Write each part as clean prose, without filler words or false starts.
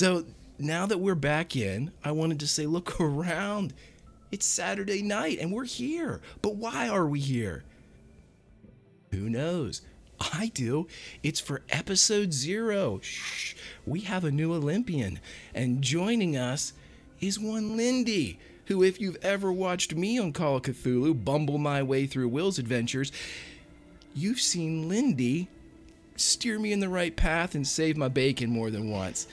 So now that we're back in, I wanted to say, look around. It's Saturday night and we're here. But why are we here? Who knows? I do. It's for episode 0. Shh. We have a new Olympian. And joining us is one Lindy, who, if you've ever watched me on Call of Cthulhu bumble my way through Will's adventures, you've seen Lindy steer me in the right path and save my bacon more than once.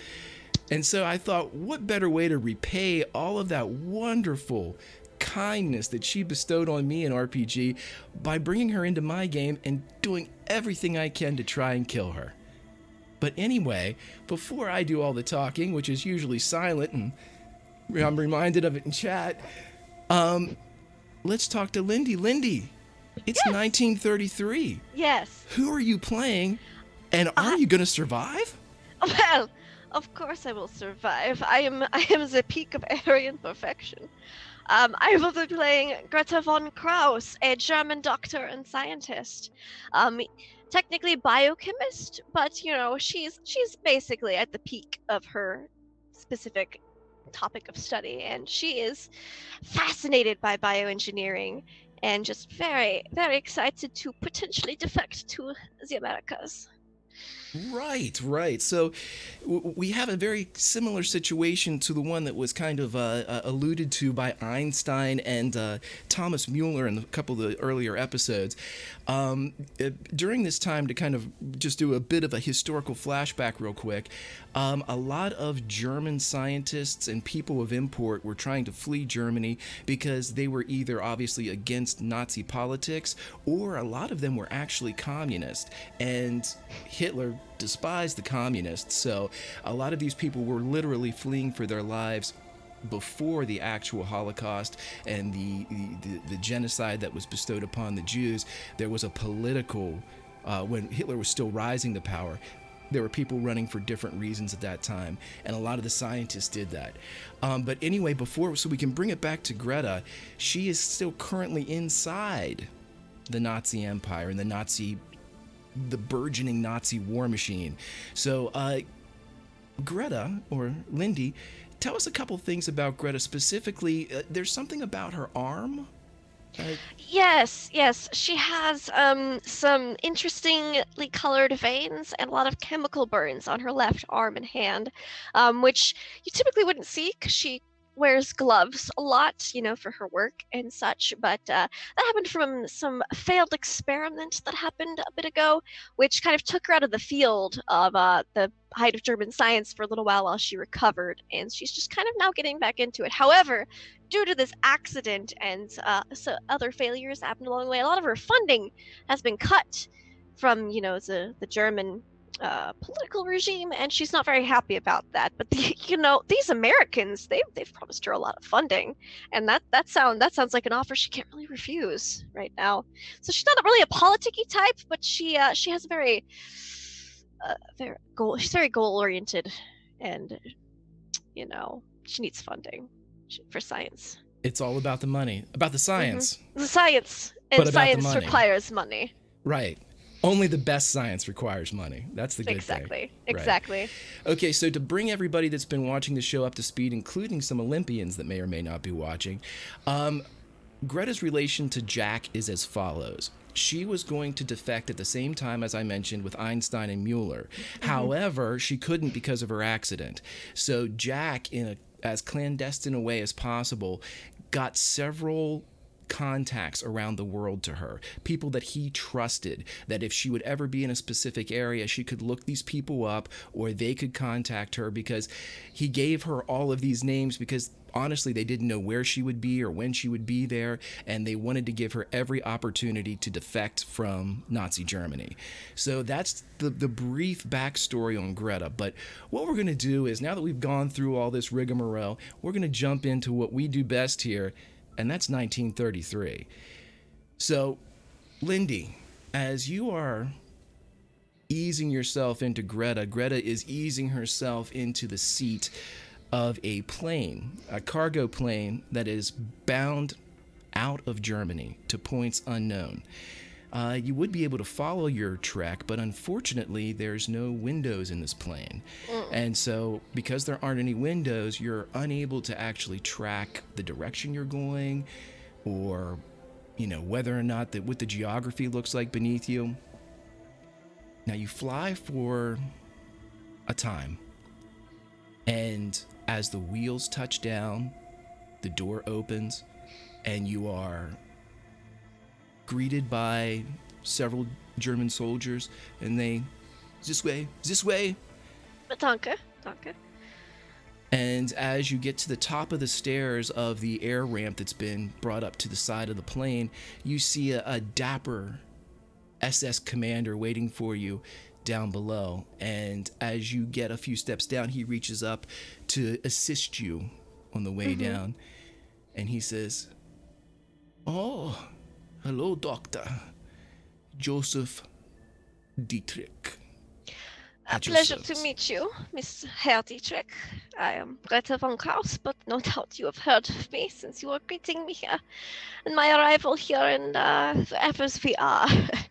And so I thought, what better way to repay all of that wonderful kindness that she bestowed on me in RPG by bringing her into my game and doing everything I can to try and kill her. But anyway, before I do all the talking, which is usually silent, and I'm reminded of it in chat, let's talk to Lindy. Lindy, it's 1933. Yes. Who are you playing, and are you going to survive? Well, of course I will survive. I am the peak of Aryan perfection. I will be playing Gretta VonKraus, a German doctor and scientist. Technically biochemist, but she's basically at the peak of her specific topic of study, and she is fascinated by bioengineering and just very, very excited to potentially defect to the Americas. Right. So we have a very similar situation to the one that was kind of alluded to by Einstein and Thomas Mueller in a couple of the earlier episodes. During this time, to kind of just do a bit of a historical flashback real quick, a lot of German scientists and people of import were trying to flee Germany because they were either obviously against Nazi politics, or a lot of them were actually communist, and Hitler despised the communists. So a lot of these people were literally fleeing for their lives before the actual Holocaust and the genocide that was bestowed upon the Jews. There was a political, when Hitler was still rising to power, there were people running for different reasons at that time, and a lot of the scientists did that. But anyway, so we can bring it back to Greta, she is still currently inside the Nazi Empire and the burgeoning Nazi war machine. So, Greta, or Lindy, tell us a couple things about Greta specifically. There's something about her arm? Yes. She has some interestingly colored veins and a lot of chemical burns on her left arm and hand, which you typically wouldn't see because she wears gloves a lot, for her work and such. But that happened from some failed experiment that happened a bit ago, which kind of took her out of the field of the height of German science for a little while she recovered, and she's just kind of now getting back into it. However, due to this accident and so other failures that happened along the way, a lot of her funding has been cut from, the German political regime, and she's not very happy about that. But these Americans, they've promised her a lot of funding, and that sounds like an offer she can't really refuse right now. So she's not really a politicky type, but she has a very she's very goal oriented, and she needs funding for science. It's all about the money, about the science. Mm-hmm. The science, and but science requires money. Right. Only the best science requires money. That's the good thing. Exactly. Right. Okay, so to bring everybody that's been watching the show up to speed, including some Olympians that may or may not be watching, Greta's relation to Jack is as follows. She was going to defect at the same time, as I mentioned, with Einstein and Mueller. Mm-hmm. However, she couldn't because of her accident. So Jack, in as clandestine a way as possible, got several contacts around the world to her, people that he trusted, that if she would ever be in a specific area, she could look these people up, or they could contact her, because he gave her all of these names because honestly they didn't know where she would be or when she would be there, and they wanted to give her every opportunity to defect from Nazi Germany. So that's the brief backstory on Greta. But what we're going to do is, now that we've gone through all this rigmarole, we're going to jump into what we do best here, and that's 1933. So, Lindy, as you are easing yourself into Greta, Greta is easing herself into the seat of a plane, a cargo plane that is bound out of Germany to points unknown. You would be able to follow your trek, but unfortunately, there's no windows in this plane. Mm. And so, because there aren't any windows, you're unable to actually track the direction you're going or, whether or not what the geography looks like beneath you. Now, you fly for a time, and as the wheels touch down, the door opens, and you are greeted by several German soldiers, and they, this way. Danke, danke. And as you get to the top of the stairs of the air ramp that's been brought up to the side of the plane, you see a dapper SS commander waiting for you down below. And as you get a few steps down, he reaches up to assist you on the way down. And he says, "Oh, hello, Doctor. Joseph Dietrich." A pleasure to meet you, Miss Herr Dietrich. I am Gretta VonKraus, but no doubt you have heard of me since you were greeting me here and my arrival here in the FSVR.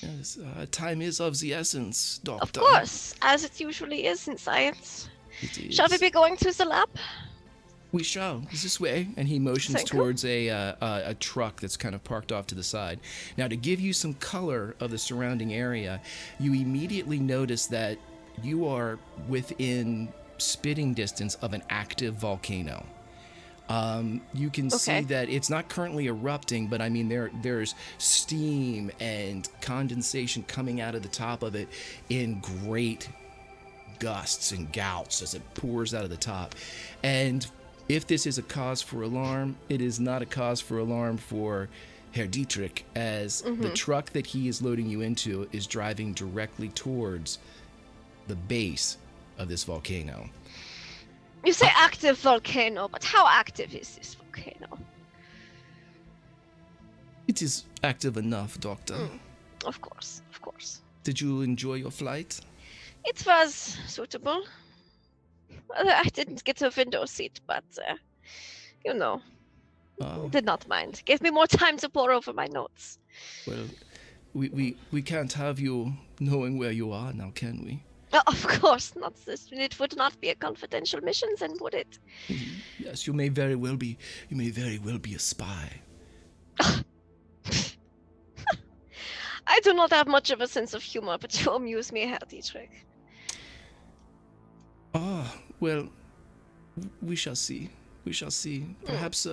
Yes, time is of the essence, Doctor. Of course, as it usually is in science. It is. Shall we be going to the lab? We shall. This way. And he motions Thank you. towards a truck that's kind of parked off to the side. Now, to give you some color of the surrounding area, you immediately notice that you are within spitting distance of an active volcano. You can see that it's not currently erupting, but I mean there's steam and condensation coming out of the top of it in great gusts and gouts as it pours out of the top. And if this is a cause for alarm, it is not a cause for alarm for Herr Dietrich, as the truck that he is loading you into is driving directly towards the base of this volcano. You say active volcano, but how active is this volcano? It is active enough, Doctor. Of course, of course. Did you enjoy your flight? It was suitable. Well, I didn't get a window seat, but, did not mind. Gave me more time to pore over my notes. Well, we can't have you knowing where you are now, can we? Of course not. It would not be a confidential mission, then, would it? Yes, you may very well be a spy. I do not have much of a sense of humor, but you amuse me, Herr Dietrich. Well, we shall see. We shall see. Perhaps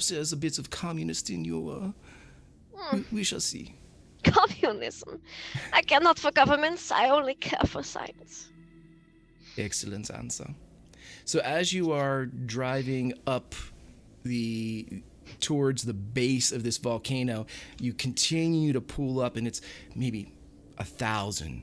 there's a bit of communist in you. We shall see. Communism. I care not for governments, I only care for science. Excellent answer. So as you are driving up towards the base of this volcano, you continue to pull up, and it's maybe 1,000,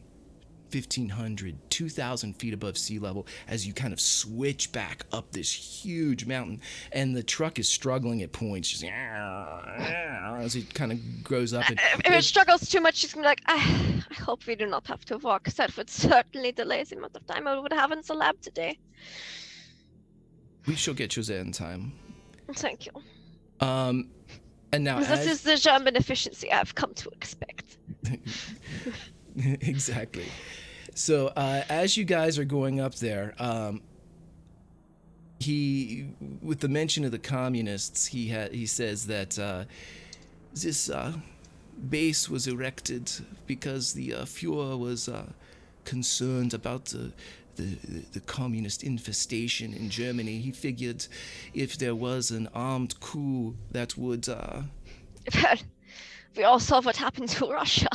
1,500, 2,000 feet above sea level as you kind of switch back up this huge mountain, and the truck is struggling at points, just as it kind of goes up. And if it struggles too much, she's gonna be like, I hope we do not have to walk. That would certainly delay the amount of time I would have in the lab today. We shall get you there in time. Thank you. And now this is the German efficiency I've come to expect. Exactly. So as you guys are going up there, he, with the mention of the communists, he says that this base was erected because the Fuhrer was concerned about the communist infestation in Germany. He figured if there was an armed coup that would... Well, we all saw what happened to Russia.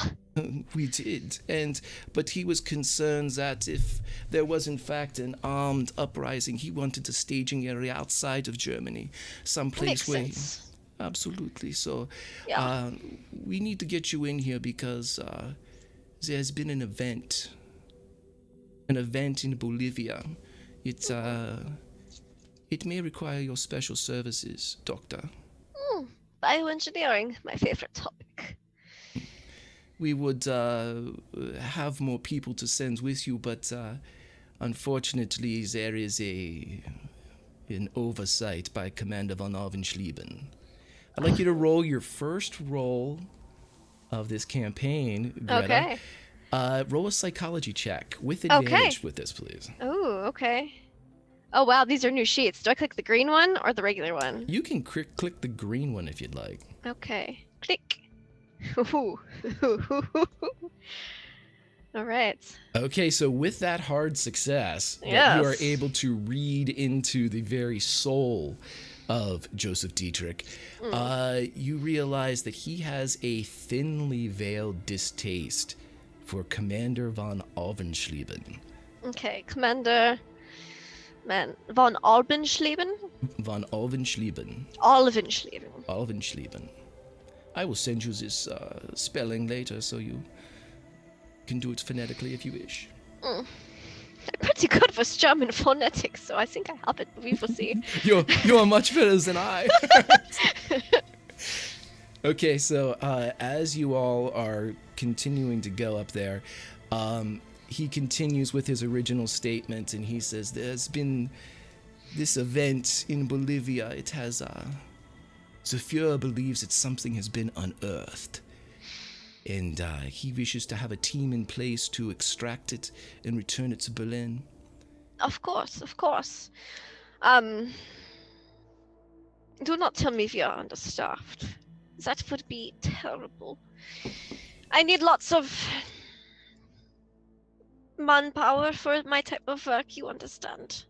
We did, but he was concerned that if there was in fact an armed uprising, he wanted a staging area outside of Germany, someplace where... Sense. Absolutely. So Yeah. we need to get you in here because there's been an event in Bolivia. It may require your special services, Doctor. Bioengineering, my favorite topic. We would have more people to send with you, but unfortunately there is an oversight by Commander von Arvenschlieben. I'd like you to roll your first roll of this campaign, Greta. Okay. Roll a psychology check with Okay. advantage with this, please. Oh, okay. Oh, wow, these are new sheets. Do I click the green one or the regular one? You can click the green one if you'd like. Okay. Click. Ooh. All right. Okay, so with that hard success, that you are Yes. able to read into the very soul of Joseph Dietrich, you realize that he has a thinly veiled distaste for Commander von Alvenschleben. Okay, Commander von Albenschleben? Von Alvenschleben. Alvenschleben. Alvenschleben. I will send you this spelling later so you can do it phonetically if you wish. I'm pretty good with German phonetics, so I think I have it, but we will see. You're much better than I. Okay, so as you all are continuing to go up there, he continues with his original statement, and he says, there's been this event in Bolivia. It has, the Fuhrer believes that something has been unearthed, and he wishes to have a team in place to extract it and return it to Berlin. Of course, of course. Do not tell me we are understaffed. That would be terrible. I need lots of manpower for my type of work, you understand.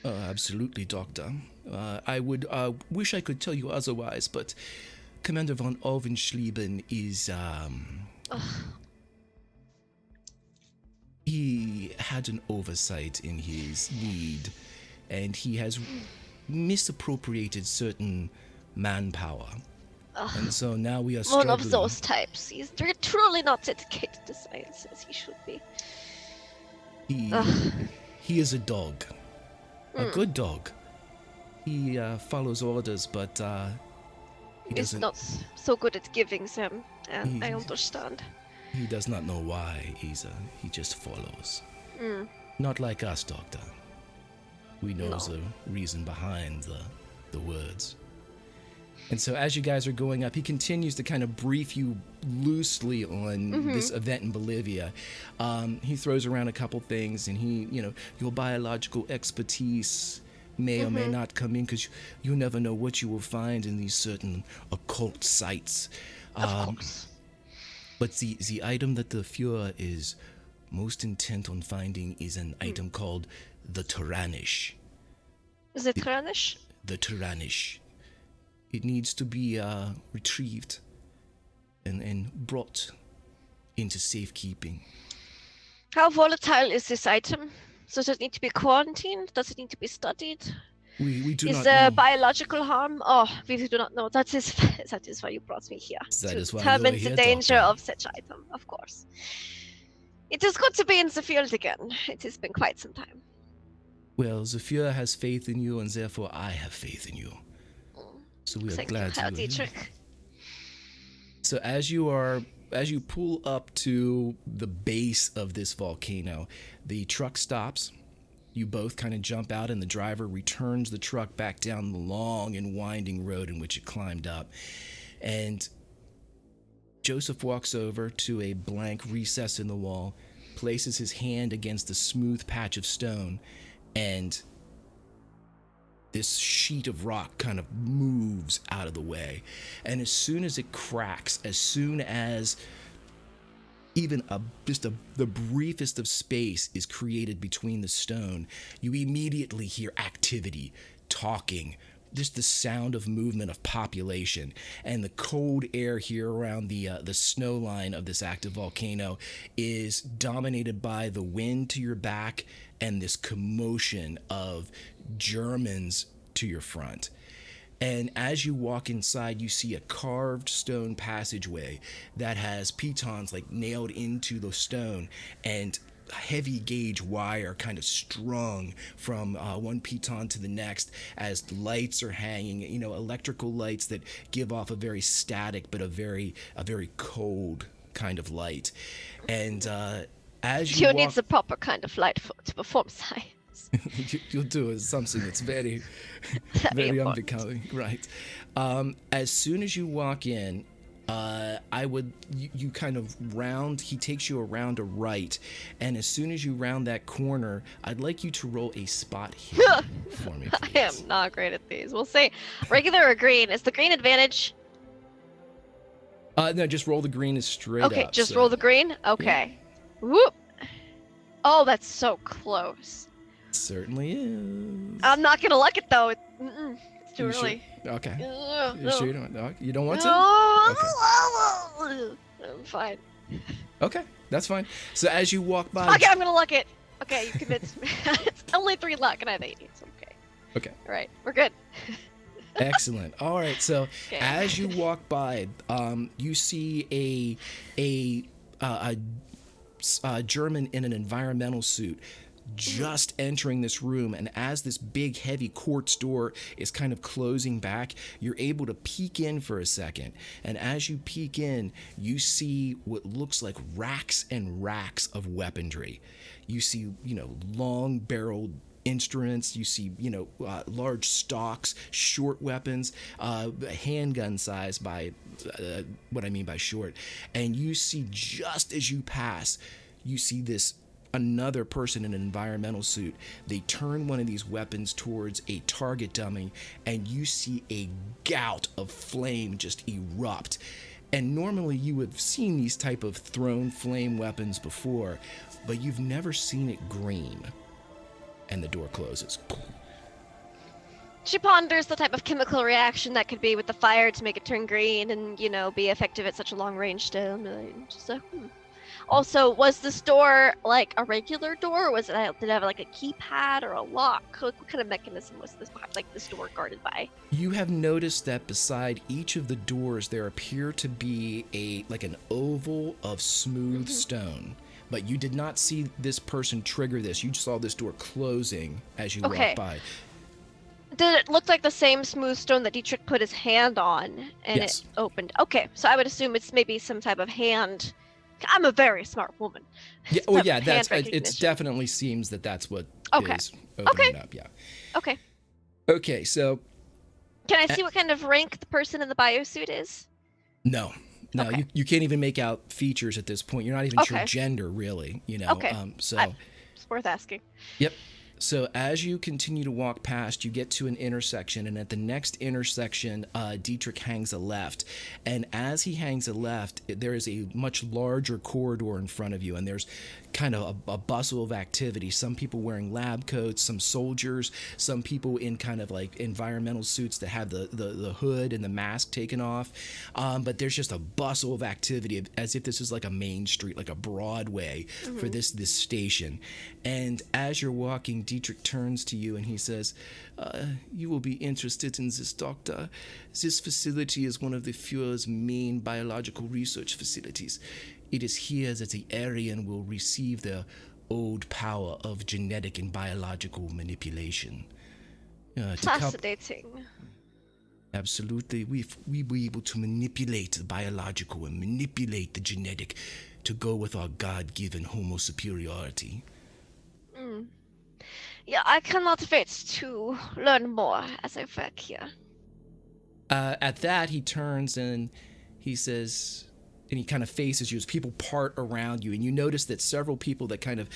Absolutely, Doctor. I would wish I could tell you otherwise, but Commander von Alvenschleben is, he had an oversight in his need, and he has misappropriated certain manpower. And so now we are struggling. One of those types. He's truly not dedicated to science as he should be. He is a dog. A good dog. He follows orders, but he He's doesn't. not so good at giving them, and I understand. He does not know why. He just follows. Not like us, Doctor. We know the reason behind the words. And so as you guys are going up, he continues to kind of brief you loosely on this event in Bolivia. He throws around a couple things, and your biological expertise may or may not come in, because you never know what you will find in these certain occult sites. Of course. But the item that the Fuhrer is most intent on finding is an item called the Tyrannisch. Is it Tyrannisch? The Tyrannisch. It needs to be retrieved and brought into safekeeping. How volatile is this item? Does it need to be quarantined? Does it need to be studied? We do Is not there know. biological harm? Oh, we do not know. That is why you brought me here. That to is why determine you're the here, danger Doctor. of such item, of course. It is good to be in the field again. It has been quite some time. Well, the Fuhrer has faith in you, and therefore I have faith in you. So we are Thank glad you, Herr you are here. Dietrich. So as you pull up to the base of this volcano, the truck stops. You both kind of jump out, and the driver returns the truck back down the long and winding road in which it climbed up. And Joseph walks over to a blank recess in the wall, places his hand against a smooth patch of stone, and this sheet of rock kind of moves out of the way. And as soon as it cracks, as soon as even the briefest of space is created between the stone, you immediately hear activity, talking, just the sound of movement of population, and the cold air here around the snow line of this active volcano is dominated by the wind to your back and this commotion of Germans to your front. And as you walk inside, you see a carved stone passageway that has pitons like nailed into the stone, and heavy gauge wire kind of strung from one piton to the next as lights are hanging, electrical lights that give off a very static but a very cold kind of light. And as you You walk, need the proper kind of light to perform science. you'll do something that's very, very important. unbecoming, right? As soon as you walk in, You kind of round, he takes you around a right, and as soon as you round that corner, I'd like you to roll a spot hidden for me, please. I am not great at these. We'll say regular or green. Is the green advantage? No, just roll the green as straight up. Okay, just roll the green? Okay. Yeah. Whoop. Oh, that's so close. Certainly is. I'm not gonna luck it though. It's too early. Sure? Okay. No. You sure you don't want to? No. Okay. I'm fine. Okay, that's fine. So as you walk by... Okay, I'm gonna luck it. Okay, you convinced me. It's only 3 luck and I have 80. It's okay. Okay. All right, we're good. Excellent. All right, so as you walk by, you see a German in an environmental suit just entering this room, and as this big heavy quartz door is kind of closing back, you're able to peek in for a second, and as you peek in, you see what looks like racks and racks of weaponry. You see, long barreled instruments, you see, large stocks, short weapons, handgun size by what I mean by short, and you see, just as you pass, you see another person in an environmental suit. They turn one of these weapons towards a target dummy, and you see a gout of flame just erupt. And normally you have seen these type of thrown flame weapons before, but you've never seen it green. And the door closes. She ponders the type of chemical reaction that could be with the fire to make it turn green and, be effective at such a long range still. So, Also, was this door like a regular door, or did it have like a keypad or a lock? What kind of mechanism was this door guarded by? You have noticed that beside each of the doors there appear to be an oval of smooth stone. But you did not see this person trigger this. You saw this door closing as you walked by. Did it look like the same smooth stone that Dietrich put his hand on and Yes. It opened? Okay, so I would assume it's maybe some type of hand. I'm a very smart woman. Yeah. Oh, yeah. It definitely seems that's what is opening up. Yeah. Okay. Okay. So. Can I see what kind of rank the person in the biosuit is? No. Okay. You can't even make out features at this point. You're not even sure gender, really. Okay. It's worth asking. Yep. So as you continue to walk past, you get to an intersection, and at the next intersection, Dietrich hangs a left. And as he hangs a left, there is a much larger corridor in front of you, and there's kind of a bustle of activity. Some people wearing lab coats, some soldiers, some people in kind of like environmental suits that have the hood and the mask taken off. But there's just a bustle of activity, as if this is like a main street, like a Broadway for this station. And as you're walking, Dietrich turns to you and he says, you will be interested in this, Doctor. This facility is one of the Fuhrer's main biological research facilities. It is here that the Aryan will receive their old power of genetic and biological manipulation. Fascinating. Absolutely. We were able to manipulate the biological and manipulate the genetic to go with our God-given homo superiority. Yeah, I cannot wait to learn more as I work here. At that, he turns and he says, and he kind of faces you as people part around you, and you notice that several people that kind of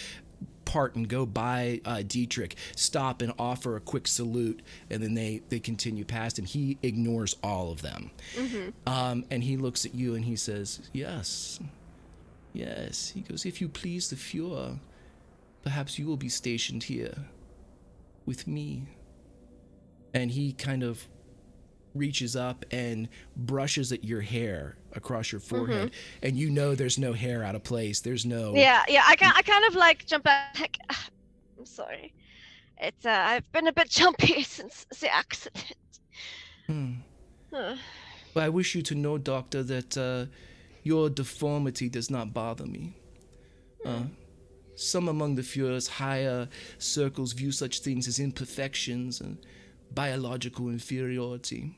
part and go by Dietrich stop and offer a quick salute, and then they continue past, and he ignores all of them. And he looks at you and he says, yes. He goes, if you please the Fuhrer, perhaps you will be stationed here with me. And he kind of reaches up and brushes at your hair across your forehead, and you know there's no hair out of place. There's no... I kind of like jump back. I'm sorry. It's I've been a bit jumpy since the accident. Well, I wish you to know, Doctor, that your deformity does not bother me. Some among the Fuhrer's higher circles view such things as imperfections and biological inferiority.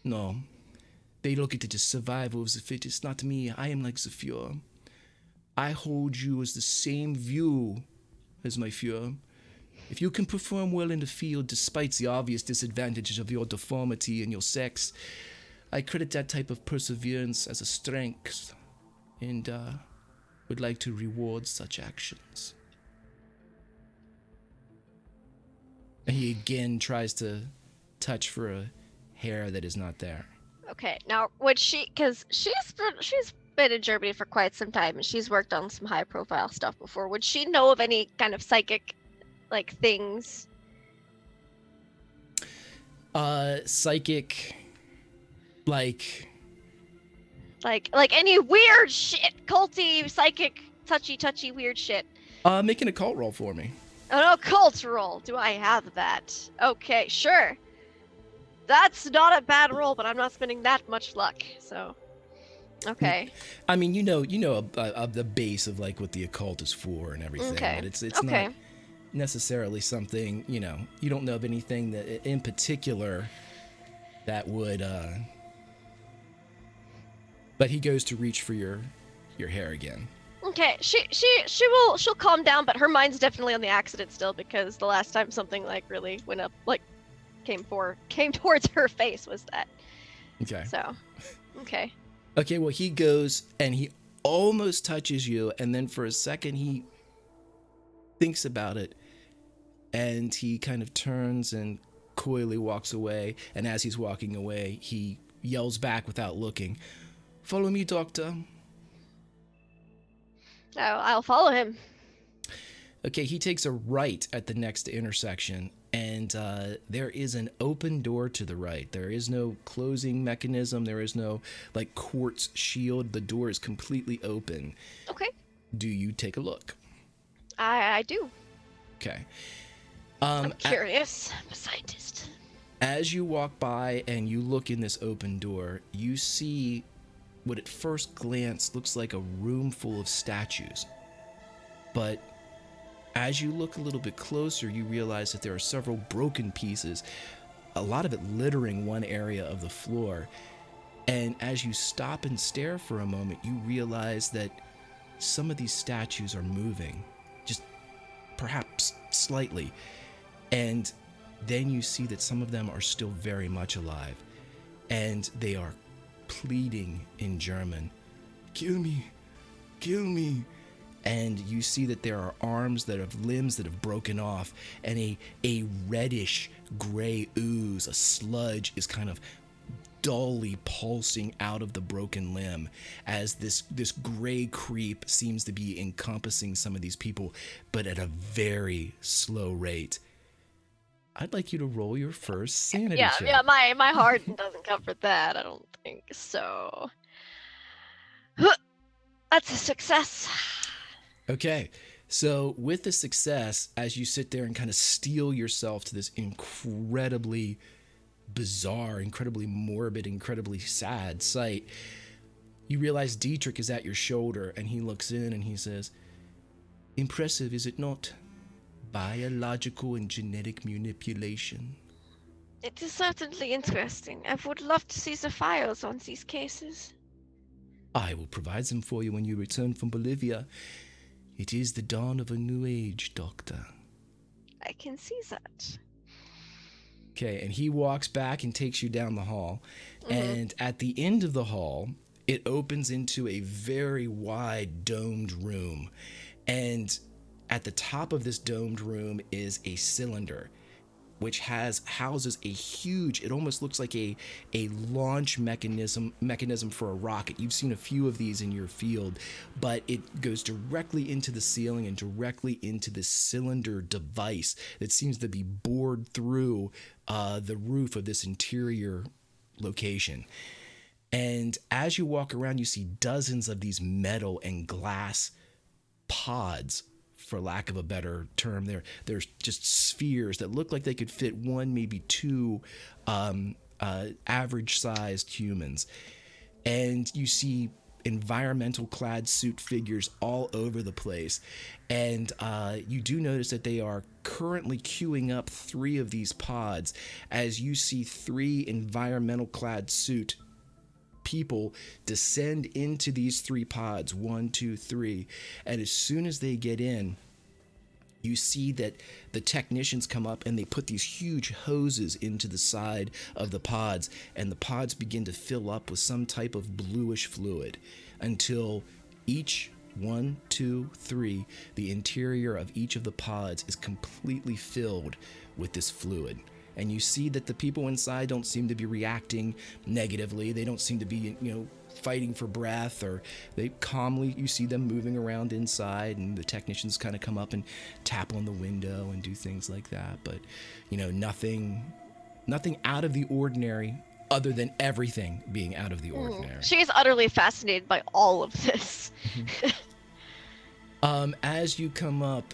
No, they look at it as survival of the fittest. Not me. I am like the Fuhrer. I hold you as the same view as my Fuhrer. If you can perform well in the field despite the obvious disadvantages of your deformity and your sex, I credit that type of perseverance as a strength, and would like to reward such actions. And he again tries to touch for a hair that is not there. Okay, now would because she's been in Germany for quite some time and she's worked on some high profile stuff before. Would she know of any kind of psychic like things? Psychic, like any weird shit, culty, psychic, touchy weird shit. Make an occult roll for me. An occult roll. Do I have that? Okay, sure. That's not a bad roll, but I'm not spending that much luck. So, okay. I mean, you know the base of like what the occult is for and everything, Okay. but it's not necessarily something, you don't know of anything that in particular that would but he goes to reach for your hair again. Okay, she'll calm down, but her mind's definitely on the accident still, because the last time something like really went up, like came towards her face was that. Okay. So, okay. Okay, well, he goes and he almost touches you, and then for a second he thinks about it, and he kind of turns and coyly walks away, and as he's walking away, he yells back without looking, "Follow me, Doctor." I'll follow him. Okay, he takes a right at the next intersection, and there is an open door to the right. There is no closing mechanism. There is no, like, quartz shield. The door is completely open. Okay. Do you take a look? I do. Okay. I'm curious. I'm a scientist. As you walk by and you look in this open door, you see what at first glance looks like a room full of statues. But as you look a little bit closer, you realize that there are several broken pieces, a lot of it littering one area of the floor. And as you stop and stare for a moment, you realize that some of these statues are moving, just perhaps slightly. And then you see that some of them are still very much alive, and they are pleading in German, "Kill me, kill me." And you see that there are arms that have limbs that have broken off, and a reddish gray ooze, a sludge, is kind of dully pulsing out of the broken limb as this gray creep seems to be encompassing some of these people, but at a very slow rate. I'd like you to roll your first sanity check. Yeah, my heart doesn't cover that. I don't think so. That's a success. Okay, so with the success, as you sit there and kind of steel yourself to this incredibly bizarre, incredibly morbid, incredibly sad sight, you realize Dietrich is at your shoulder, and he looks in and he says, "Impressive, is it not? Biological and genetic manipulation." It is certainly interesting. I would love to see the files on these cases. I will provide them for you when you return from Bolivia. It is the dawn of a new age, Doctor. I can see that. Okay, and he walks back and takes you down the hall. And at the end of the hall, it opens into a very wide domed room. And at the top of this domed room is a cylinder, which houses a huge, it almost looks like a launch mechanism for a rocket. You've seen a few of these in your field, but it goes directly into the ceiling and directly into this cylinder device that seems to be bored through the roof of this interior location. And as you walk around, you see dozens of these metal and glass pods, for lack of a better term. There's just spheres that look like they could fit one, maybe two average-sized humans. And you see environmental clad suit figures all over the place. And you do notice that they are currently queuing up 3 of these pods, as you see 3 environmental clad suit people descend into these 3 pods, 1, 2, 3, and as soon as they get in, You see that the technicians come up and they put these huge hoses into the side of the pods, and the pods begin to fill up with some type of bluish fluid until each one, two, three, the interior of each of the pods is completely filled with this fluid. And you see that the people inside don't seem to be reacting negatively. They don't seem to be, fighting for breath, or they calmly, you see them moving around inside, and the technicians kind of come up and tap on the window and do things like that. But, nothing out of the ordinary, other than everything being out of the ordinary. She is utterly fascinated by all of this. As you come up,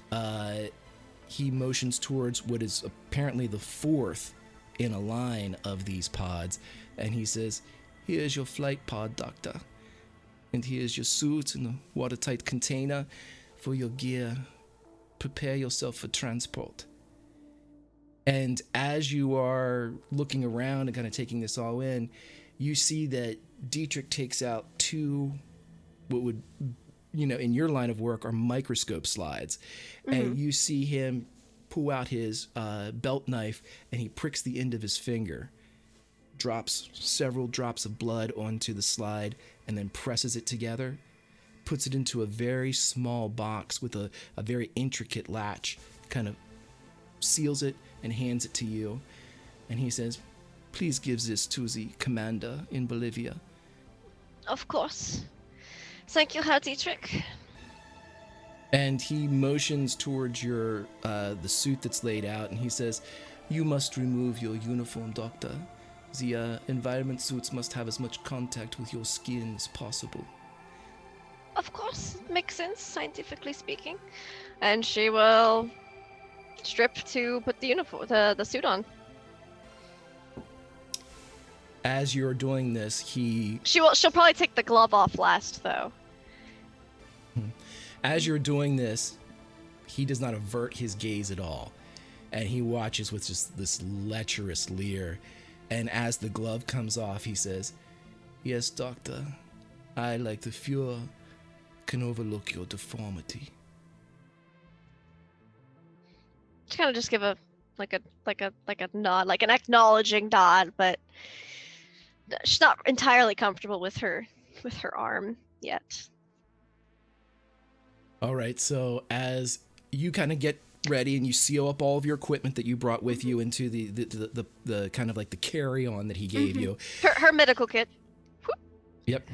he motions towards what is apparently the fourth in a line of these pods, and he says, "Here's your flight pod, Doctor. And here's your suit and a watertight container for your gear. Prepare yourself for transport." And as you are looking around and kind of taking this all in, you see that Dietrich takes out two, what would, in your line of work, are microscope slides. Mm-hmm. And you see him pull out his belt knife, and he pricks the end of his finger, drops several drops of blood onto the slide, and then presses it together, puts it into a very small box with a very intricate latch, kind of seals it and hands it to you. And he says, "Please give this to the commander in Bolivia." Of course. Thank you, Herr Dietrich. And he motions towards your the suit that's laid out, and he says, "You must remove your uniform, Doctor. The environment suits must have as much contact with your skin as possible." Of course, makes sense, scientifically speaking. And she will strip to put the suit on. As you're doing this, she'll probably take the glove off last, though. As you're doing this, he does not avert his gaze at all, and he watches with just this lecherous leer. And as the glove comes off, he says, "Yes, Doctor, I, like the Fuhrer, can overlook your deformity." To kind of just give a nod, like an acknowledging nod, but she's not entirely comfortable with her arm yet. All right, so as you kind of get ready and you seal up all of your equipment that you brought with you into the kind of like the carry-on that he gave you. Her medical kit. Yep.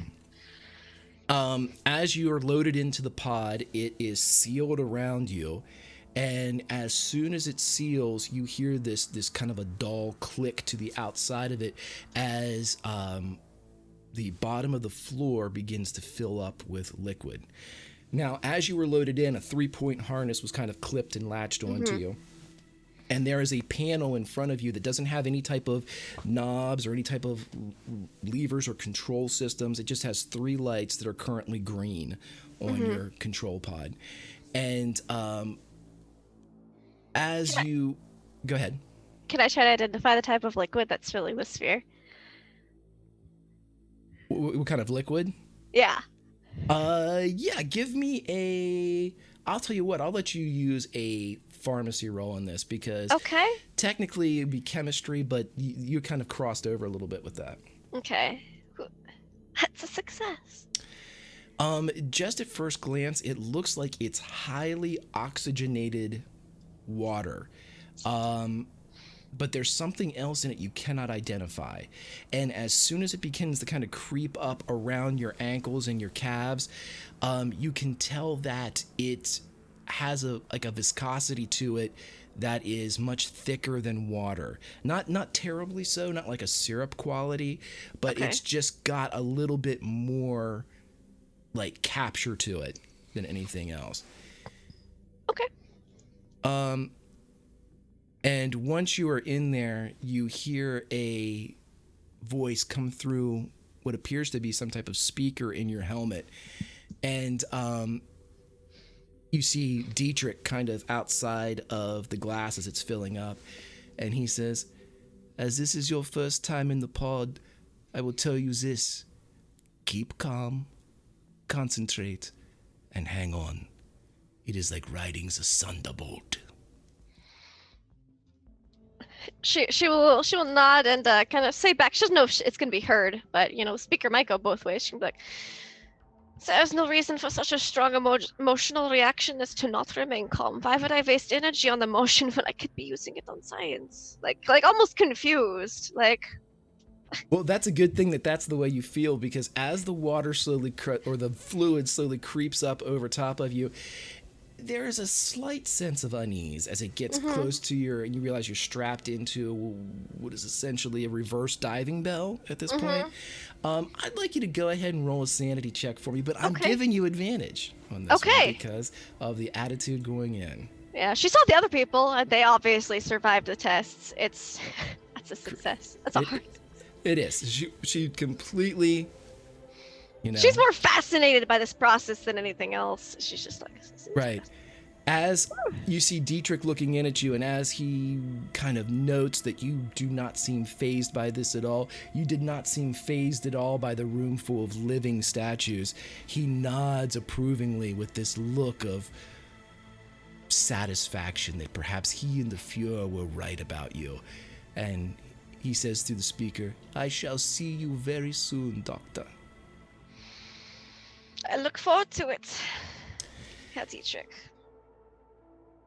As you are loaded into the pod, it is sealed around you. And as soon as it seals, you hear this kind of a dull click to the outside of it as the bottom of the floor begins to fill up with liquid. Now, as you were loaded in, a 3-point harness was kind of clipped and latched onto you. And there is a panel in front of you that doesn't have any type of knobs or any type of levers or control systems. It just has 3 lights that are currently green on your control pod. And go ahead. Can I try to identify the type of liquid that's filling the sphere? What kind of liquid? Yeah. Yeah, give me I'll tell you what, I'll let you use a pharmacy roll on this because technically it'd be chemistry, but you kind of crossed over a little bit with that. Okay. That's a success. Just at first glance, it looks like it's highly oxygenated water. But there's something else in it you cannot identify. And as soon as it begins to kind of creep up around your ankles and your calves, you can tell that it has a viscosity to it that is much thicker than water. Not terribly so, not like a syrup quality, but it's just got a little bit more like capture to it than anything else. Okay. And once you are in there, you hear a voice come through what appears to be some type of speaker in your helmet. And you see Dietrich kind of outside of the glass as it's filling up. And he says, "As this is your first time in the pod, I will tell you this. Keep calm, concentrate, and hang on. It is like riding the thunderbolt. She will nod and kind of say back. She doesn't know if it's gonna be heard, but speaker might go both ways. She'll be like, "There's no reason for such a strong emotional reaction as to not remain calm. Why would I waste energy on emotion when I could be using it on science?" Like almost confused. Like, Well, that's a good thing that that's the way you feel, because as the water slowly or the fluid slowly creeps up over top of you, there is a slight sense of unease as it gets close to and you realize you're strapped into what is essentially a reverse diving bell at this point. I'd like you to go ahead and roll a sanity check for me, but I'm giving you advantage on this one because of the attitude going in. Yeah, she saw the other people, and they obviously survived the tests. That's a success. That's a hard. It is. She completely, She's more fascinated by this process than anything else. She's just like, right. As you see Dietrich looking in at you, and as he kind of notes that you do not seem fazed by this at all, you did not seem fazed at all by the room full of living statues, he nods approvingly with this look of satisfaction that perhaps he and the Fuhrer were right about you. And he says through the speaker, "I shall see you very soon, Doctor." I look forward to it, Herr Dietrich.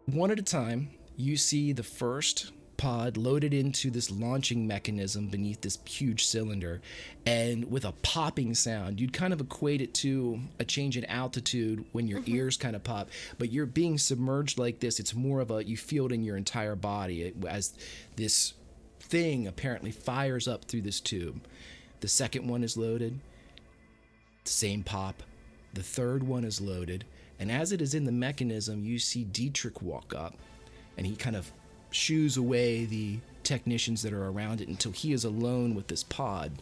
One at a time, you see the first pod loaded into this launching mechanism beneath this huge cylinder, and with a popping sound, you'd kind of equate it to a change in altitude when your ears kind of pop, but you're being submerged like this. It's more of you feel it in your entire body as this thing apparently fires up through this tube. The second one is loaded, same pop. The third one is loaded, and as it is in the mechanism, you see Dietrich walk up, and he kind of shoos away the technicians that are around it until he is alone with this pod.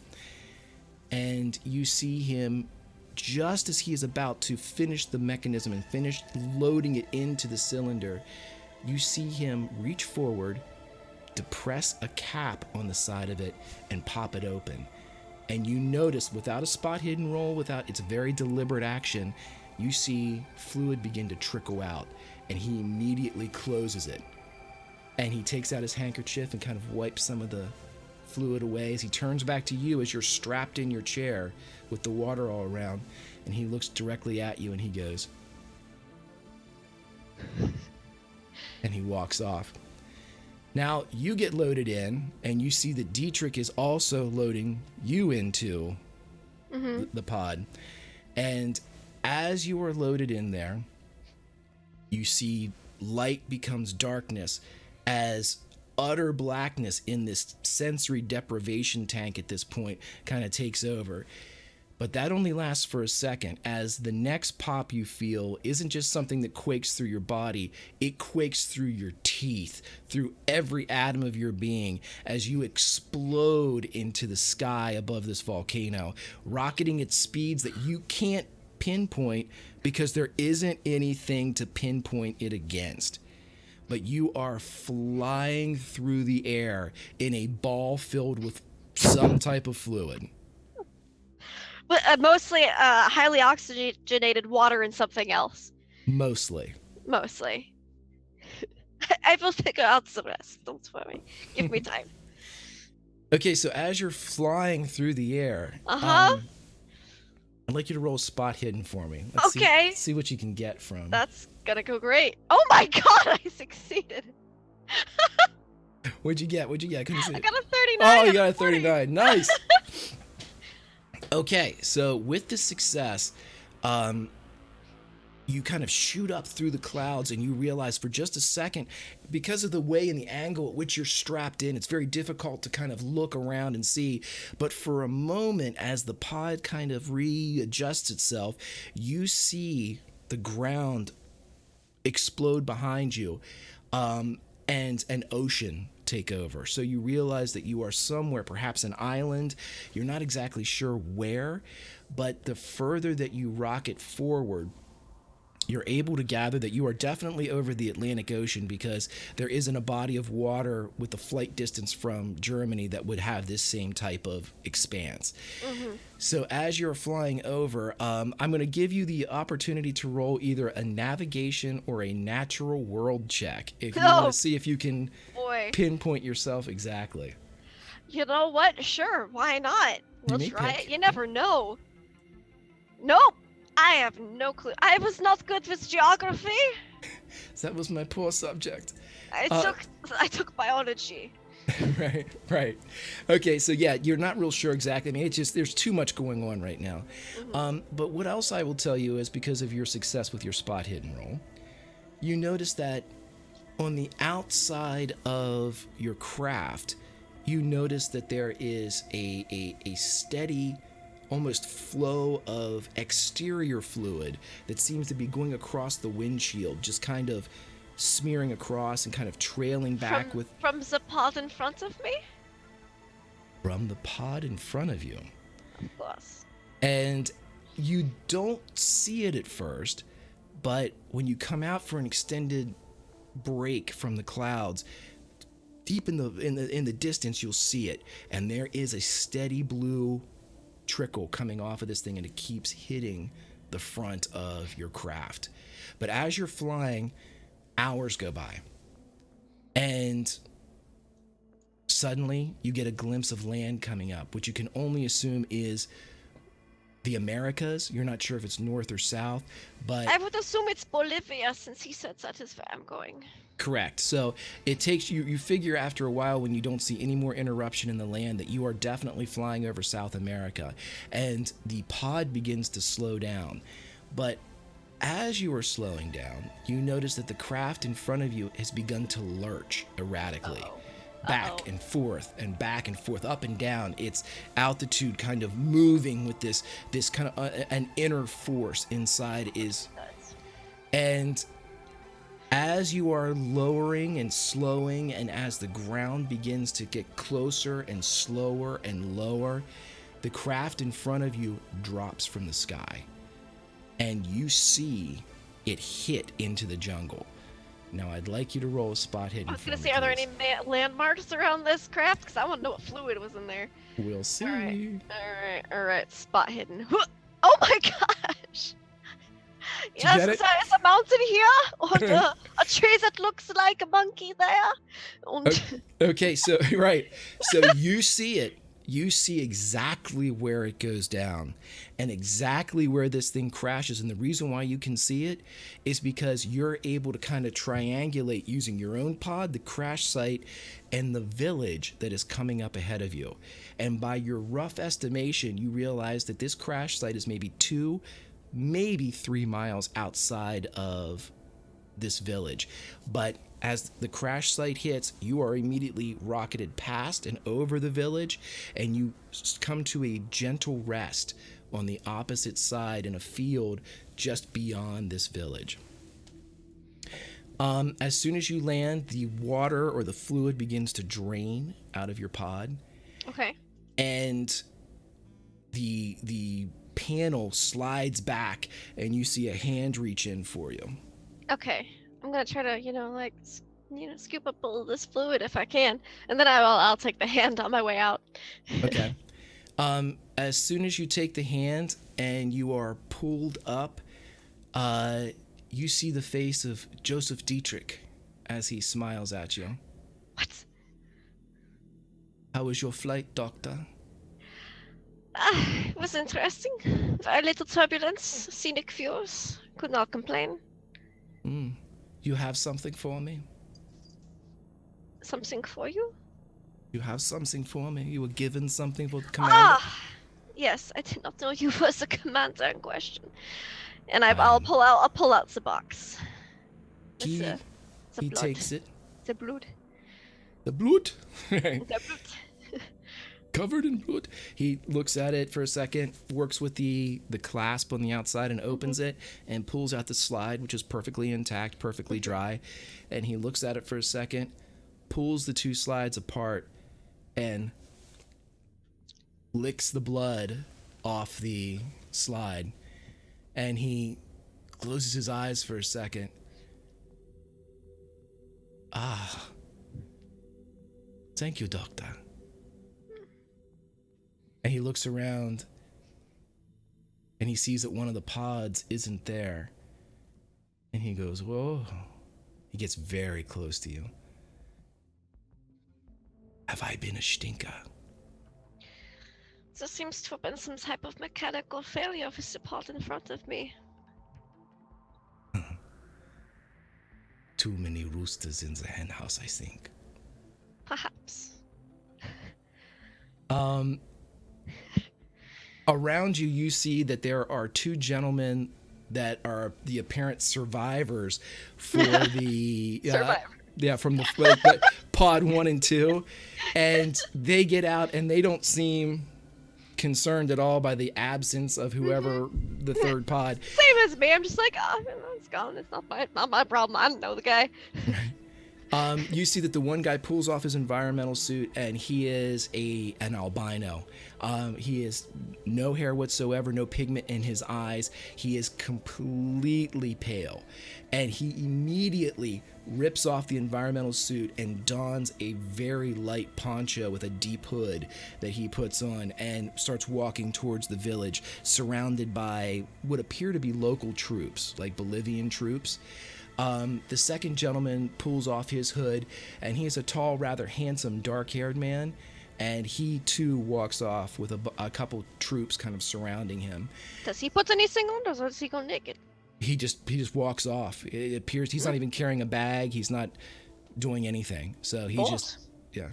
And you see him, just as he is about to finish the mechanism and finish loading it into the cylinder, you see him reach forward, depress a cap on the side of it, and pop it open. And you notice, without a spot hidden roll, without its very deliberate action, you see fluid begin to trickle out, and he immediately closes it. And he takes out his handkerchief and kind of wipes some of the fluid away as he turns back to you as you're strapped in your chair with the water all around, and he looks directly at you and he goes, and he walks off. Now you get loaded in, and you see that Dietrich is also loading you into the pod. And as you are loaded in there, you see light becomes darkness as utter blackness in this sensory deprivation tank at this point kind of takes over. But that only lasts for a second, as the next pop you feel isn't just something that quakes through your body, it quakes through your teeth, through every atom of your being, as you explode into the sky above this volcano, rocketing at speeds that you can't pinpoint because there isn't anything to pinpoint it against. But you are flying through the air in a ball filled with some type of fluid. But mostly highly oxygenated water and something else. Mostly. I will figure out the rest. Don't worry. Give me time. Okay, so as you're flying through the air, Uh-huh. I'd like you to roll spot hidden for me. Okay. See what you can get from. That's gonna go great. Oh my god, I succeeded. What'd you get? Couldn't see I it. got a 39. Oh, you got a 39. Nice. Okay, so with this success, you kind of shoot up through the clouds, and you realize for just a second, because of the way and the angle at which you're strapped in, it's very difficult to kind of look around and see. But for a moment, as the pod kind of readjusts itself, you see the ground explode behind you, and an ocean take over. So you realize that you are somewhere, perhaps an island. You're not exactly sure where, but the further that you rocket forward, you're able to gather that you are definitely over the Atlantic Ocean because there isn't a body of water with a flight distance from Germany that would have this same type of expanse. Mm-hmm. So as you're flying over, I'm going to give you the opportunity to roll either a navigation or a natural world check if you want to Oh see if you can boy. pinpoint yourself exactly. You know what? Sure, why not? You We'll may try it. pick. You never know. Nope. I have no clue. I was not good with geography. That was my poor subject. I Uh, took I took biology. right, right. Okay, so yeah, you're not real sure exactly. I mean, it's just there's too much going on right now. But what else I will tell you is because of your success with your spot hidden roll, you notice that on the outside of your craft, you notice that there is a steady, almost flow of exterior fluid that seems to be going across the windshield, just kind of smearing across and kind of trailing back From the pod in front of me? from the pod in front of you. Of course. And you don't see it at first, but when you come out for an extended break from the clouds, deep in the distance you'll see it, and there is a steady blue trickle coming off of this thing, and it keeps hitting the front of your craft. But as you're flying, hours go by, and suddenly you get a glimpse of land coming up, which you can only assume is the Americas. You're not sure if it's north or south, but I would assume it's Bolivia since he said that is where I'm going. correct. So it takes you figure after a while, when you don't see any more interruption in the land, that you are definitely flying over South America, and the pod begins to slow down. But as you are slowing down, you notice that the craft in front of you has begun to lurch erratically. Back and forth and back and forth, up and down. Its altitude kind of moving with this kind of an inner force inside is. And as you are lowering and slowing, and as the ground begins to get closer and slower and lower, the craft in front of you drops from the sky, and you see it hit into the jungle. Now, I'd like you to roll a spot hidden. I was gonna say, are there any landmarks around this craft? Because I want to know what fluid was in there. We'll see. All right. Spot hidden. Oh my gosh! Yes, get it? is a mountain here, and a tree that looks like a monkey there. And Okay, so right, so you see it. You see exactly where it goes down and exactly where this thing crashes. And the reason why you can see it is because you're able to kind of triangulate using your own pod, the crash site, and the village that is coming up ahead of you. And by your rough estimation, you realize that this crash site is maybe 2, maybe 3 miles outside of this village. But as the crash site hits, you are immediately rocketed past and over the village, and you come to a gentle rest on the opposite side in a field just beyond this village. As soon as you land, the water or the fluid begins to drain out of your pod. Okay. And the panel slides back, and you see a hand reach in for you. Okay. I'm gonna try to, scoop up all this fluid if I can, and then I'll take the hand on my way out. Okay. As soon as you take the hand and you are pulled up, you see the face of Joseph Dietrich as he smiles at you. What? How was your flight, Doctor? It was interesting. Very little turbulence, scenic views. Could not complain. You have something for me? Something for you? You have something for me? You were given something for the commander? Ah! Yes, I did not know you was the commander in question. And I'll pull out the box. He blood. takes it. The blood. The blood? The blood. Covered in blood. He looks at it for a second, works with the clasp on the outside and opens it and pulls out the slide, which is perfectly intact, perfectly dry. And he looks at it for a second, pulls the 2 slides apart, and licks the blood off the slide. And he closes his eyes for a second. Ah. Thank you, Doctor. And he looks around and he sees that one of the pods isn't there. And he goes, whoa. He gets very close to you. Have I been a stinker? There seems to have been some type of mechanical failure with the pod in front of me. Too many roosters in the hen house, I think. Perhaps. Around you, you see that there are two gentlemen that are the apparent survivors for the from the pod 1 and 2, and they get out and they don't seem concerned at all by the absence of whoever the third pod. Same as me. I'm just like, oh, it's gone. It's not my problem. I don't know the guy. You see that the one guy pulls off his environmental suit, and he is an albino. He has no hair whatsoever, no pigment in his eyes. He is completely pale, and he immediately rips off the environmental suit and dons a very light poncho with a deep hood that he puts on and starts walking towards the village, surrounded by what appear to be local troops, like Bolivian troops. The second gentleman pulls off his hood, and he is a tall, rather handsome, dark-haired man, and he too walks off with a couple troops kind of surrounding him. Does he put anything on, or does he go naked? He just walks off. It appears he's not even carrying a bag. He's not doing anything. So he just, yeah.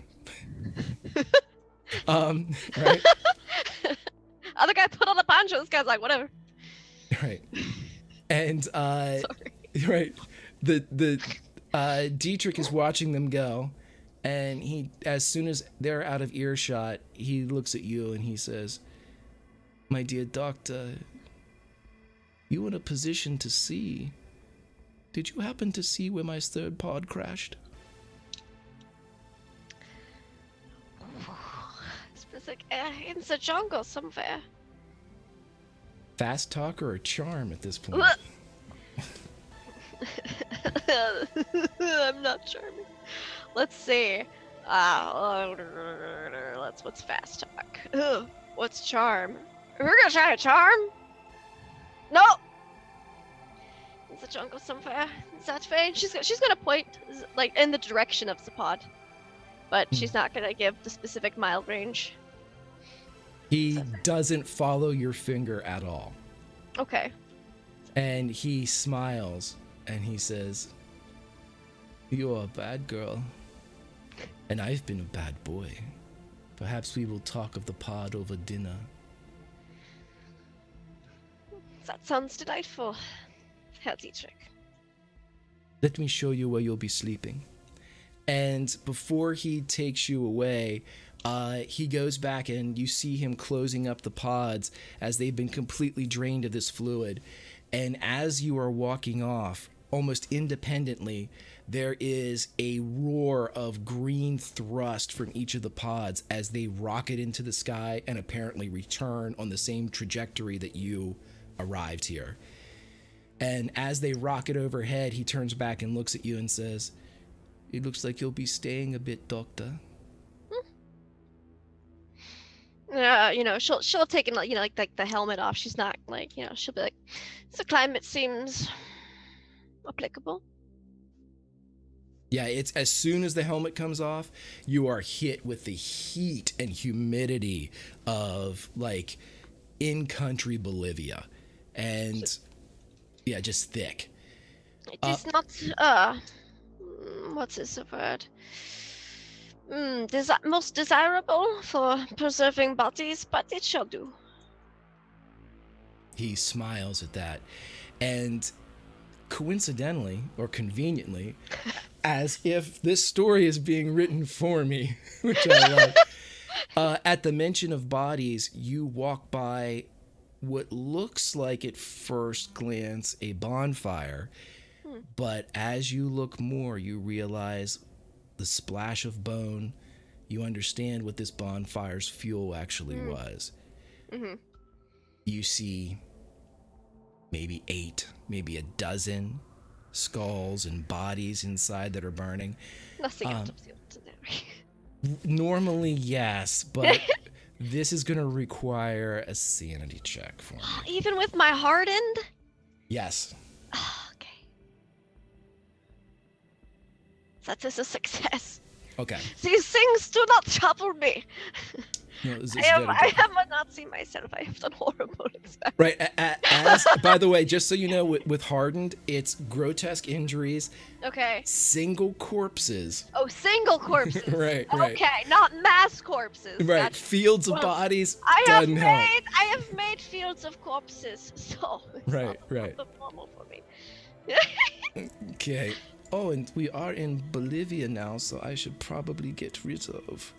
Right. Other guy put on the poncho. This guy's like, whatever. Right. And Sorry. right. The Dietrich is watching them go, and he, as soon as they're out of earshot, he looks at you and he says, "My dear doctor, you in a position to see. Did you happen to see where my third pod crashed?" It's like in the jungle somewhere. Fast talk or a charm at this point? I'm not charming. Let's see. What's fast talk? Ugh, what's charm? We're gonna try to charm? No! In the jungle somewhere. Is that way? She's gonna point like in the direction of the pod. But she's not gonna give the specific mile range. He doesn't follow your finger at all. Okay. And he smiles and he says, "You're a bad girl, and I've been a bad boy. Perhaps we will talk of the pod over dinner." That sounds delightful, Herr Dietrich. "Let me show you where you'll be sleeping." And before he takes you away, he goes back and you see him closing up the pods as they've been completely drained of this fluid. And as you are walking off, almost independently, there is a roar of green thrust from each of the pods as they rocket into the sky and apparently return on the same trajectory that you arrived here. And as they rocket overhead, he turns back and looks at you and says, "It looks like you'll be staying a bit, Doctor." She'll take it, like the helmet off. She's not like, she'll be like, the climate seems applicable. Yeah, it's as soon as the helmet comes off, you are hit with the heat and humidity of like in-country Bolivia. And yeah, just thick. It is not, what is the word? Most desirable for preserving bodies, but it shall do. He smiles at that. And coincidentally, or conveniently, as if this story is being written for me, which I love, at the mention of bodies, you walk by what looks like at first glance a bonfire, but as you look more, you realize the splash of bone. You understand what this bonfire's fuel actually was. Mm-hmm. You see maybe 8, maybe a dozen skulls and bodies inside that are burning. Nothing out of the ordinary. Normally, yes, but this is going to require a sanity check for me. Even with my hardened? Yes. Okay. That is a success. Okay. These things do not trouble me. No, this is I am very good. a Nazi myself. I have done horrible experiments. Right. As by the way, just so you know, with hardened, it's grotesque injuries, Okay. single corpses. Oh, single corpses. Right. Okay, not mass corpses. Right. That's- Fields of well, bodies. I have doesn't help. made fields of corpses, so it's Right. not normal for me. Okay. Oh, and we are in Bolivia now, so I should probably get rid of.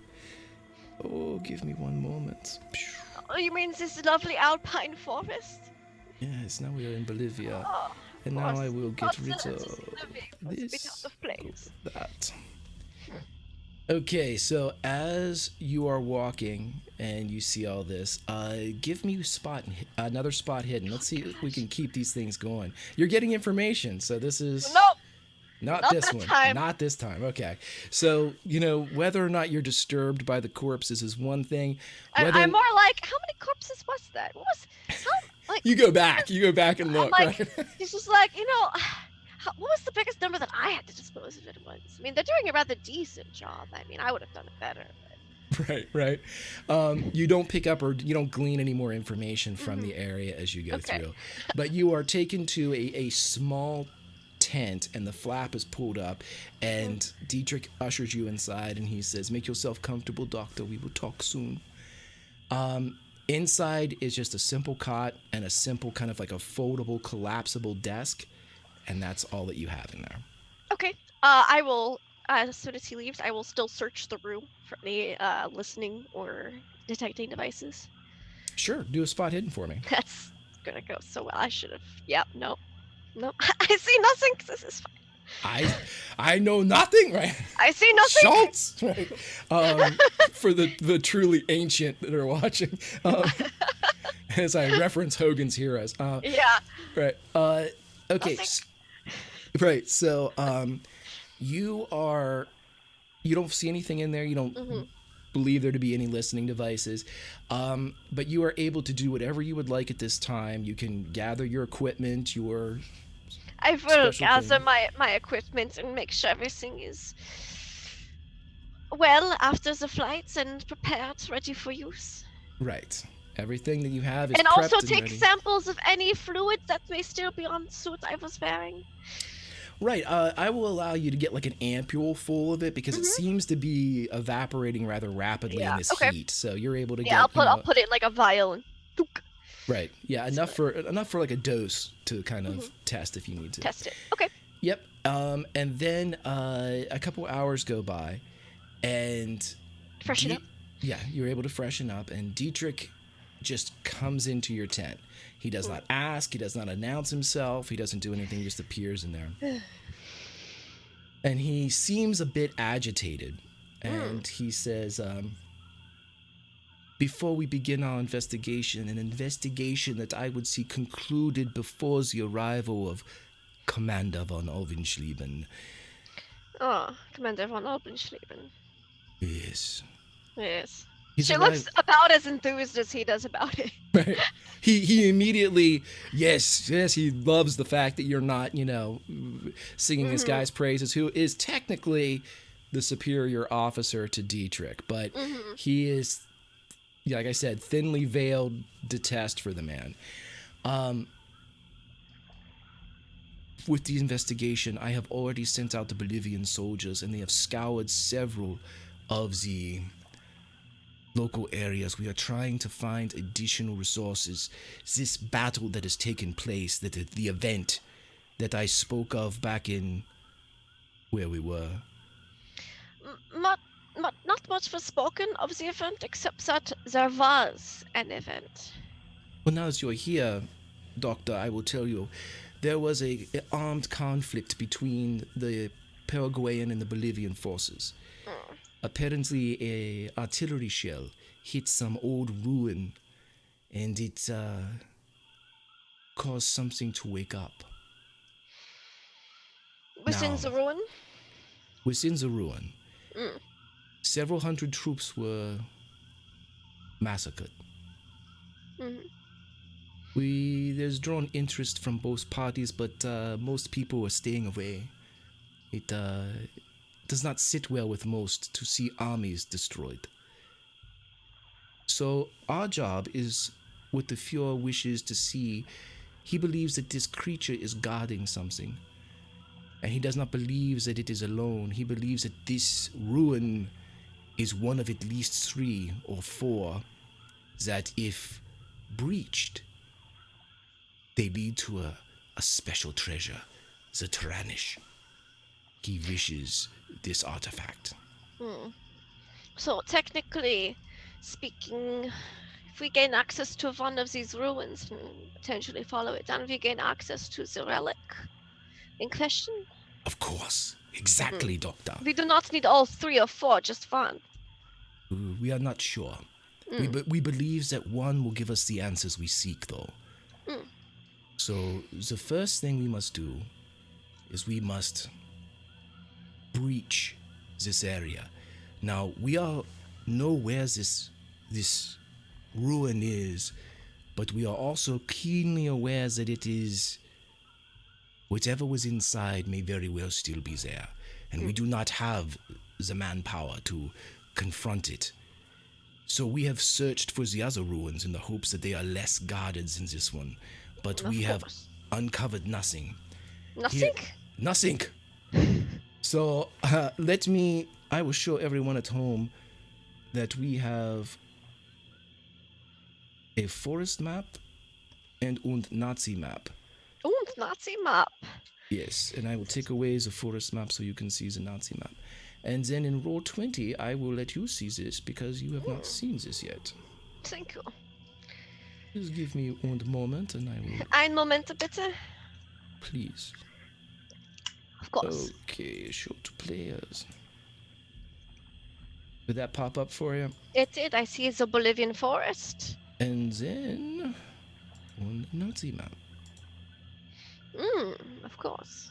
Oh, give me one moment. Oh, you mean this lovely alpine forest? Yes, now we are in Bolivia. Oh, And now I will get rid It's of a bit this, out of place. that. Okay, so as you are walking and you see all this, give me another spot hidden. Let's see if we can keep these things going. You're getting information, so this is No, not not this that one. time. Not this time. Okay, so whether or not you're disturbed by the corpses is one thing. I'm more like, how many corpses was that? What was like? You go back and look. I'm like, right? it's just like, what was the biggest number that I had to dispose of it once? I mean, they're doing a rather decent job. I mean, I would have done it better. But... Right. You don't pick up or you don't glean any more information from the area as you go through. But you are taken to a small tent and the flap is pulled up and Dietrich ushers you inside and he says, "Make yourself comfortable, doctor. We will talk soon." Inside is just a simple cot and a simple kind of like a foldable, collapsible desk. And that's all that you have in there. Okay. I will, as soon as he leaves, I will still search the room for any listening or detecting devices. Sure. Do a spot hidden for me. That's gonna go so well. I should have. Yeah, no. I see nothing. This is fine. I know nothing, right? I see nothing. Schultz, right? For the truly ancient that are watching, as I reference Hogan's Heroes. Yeah. Right. Okay. Right. So, you don't see anything in there. You don't believe there to be any listening devices. But you are able to do whatever you would like at this time. You can gather your equipment, I will gather thing. my equipment and make sure everything is well after the flights and prepared, ready for use. Right. Everything that you have is And prepped also and take ready. samples of any fluid that may still be on the suit I was wearing. Right. I will allow you to get like an ampule full of it because it seems to be evaporating rather rapidly in this heat. So you're able to get. I'll put it in like a vial and Right. Yeah. Enough for like a dose to kind of test if you need to. test it. Okay. Yep. And then a couple hours go by, and Freshen up. Yeah, you're able to freshen up, and Dietrich just comes into your tent. He does not ask. He does not announce himself. He doesn't do anything. He just appears in there. And he seems a bit agitated. And he says, before we begin our investigation, an investigation that I would see concluded before the arrival of Commander von Alvenschleben. Oh, Commander von Alvenschleben. Yes. Yes. He's Looks about as enthused as he does about it. Right. He immediately, yes, he loves the fact that you're not, singing this guy's praises, who is technically the superior officer to Dietrich, but he is, like I said, thinly veiled detest for the man. With the investigation, I have already sent out the Bolivian soldiers, and they have scoured several of the local areas. We are trying to find additional resources. This battle that has taken place, the event that I spoke of back in where we were. Not much was spoken of the event, except that there was an event. Well, now as you're here, Doctor, I will tell you, there was an armed conflict between the Paraguayan and the Bolivian forces. Apparently, a artillery shell hit some old ruin, and it caused something to wake up. Within Now, the ruin? within the ruin, Mm. several hundred troops were massacred. Mm. There's drawn interest from both parties, but most people are staying away. It does not sit well with most to see armies destroyed. So our job is what the Fuhrer wishes to see. He believes that this creature is guarding something. And he does not believe that it is alone. He believes that this ruin is one of at least 3 or 4 that, if breached, they lead to a special treasure, the Tyrannish. He wishes this artifact. Mm. So technically speaking, if we gain access to one of these ruins and potentially follow it down, we gain access to the relic in question. Of course. Exactly, Doctor. We do not need all 3 or 4, just one. We are not sure. We believe that one will give us the answers we seek, though. So the first thing we must do is we must breach this area. Now, we all know where this ruin is, but we are also keenly aware that it is whatever was inside may very well still be there, and we do not have the manpower to confront it. So we have searched for the other ruins in the hopes that they are less guarded than this one, but we have uncovered nothing. Nothing? Nothing. So I will show everyone at home that we have a forest map and Nazi map. Und Nazi map. Yes, and I will take away the forest map so you can see the Nazi map. And then in roll 20, I will let you see this because you have not seen this yet. Thank you. Just give me one moment and I will... Ein Moment bitte. Please. Of course. Okay, show to players. Did that pop up for you? It did. I see the Bolivian forest. And then on the Nazi map. Of course.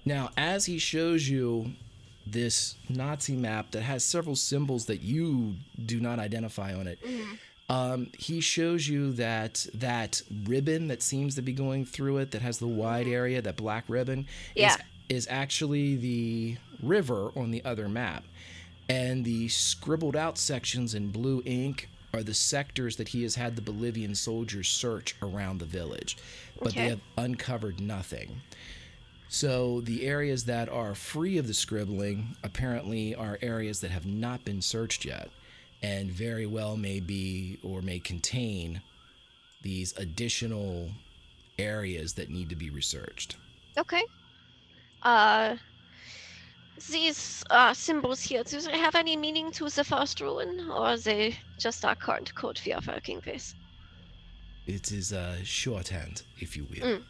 Now, as he shows you this Nazi map that has several symbols that you do not identify on it, he shows you that ribbon that seems to be going through it, that has the wide area, that black ribbon, is actually the river on the other map. And the scribbled out sections in blue ink are the sectors that he has had the Bolivian soldiers search around the village. But they have uncovered nothing. So the areas that are free of the scribbling apparently are areas that have not been searched yet, and very well may be or may contain these additional areas that need to be researched. Okay. These symbols here, do they have any meaning to the first ruin, or are they just our current code we are working with? It is a shorthand, if you will.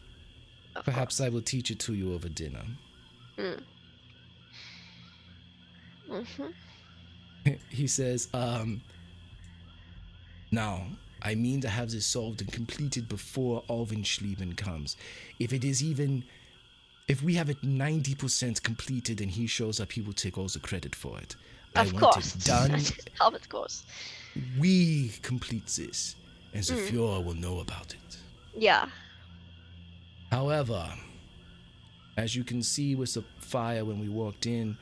Perhaps I will teach it to you over dinner. He says, now, I mean to have this solved and completed before Alvenschlieben comes. If we have it 90% completed and he shows up, he will take all the credit for it. Of course. It done. Of course. We complete this, and the Fuhrer will know about it. Yeah. However, as you can see with the fire when we walked in,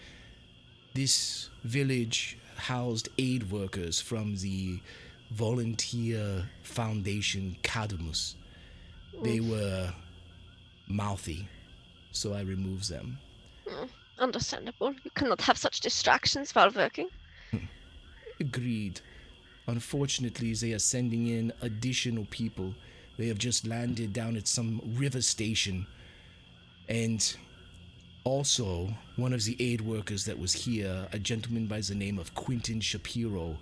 this village housed aid workers from the volunteer foundation Cadamus. They were mouthy, so I removed them. Understandable. You cannot have such distractions while working. Agreed. Unfortunately, they are sending in additional people. They have just landed down at some river station. And also, one of the aid workers that was here, a gentleman by the name of Quentin Shapiro,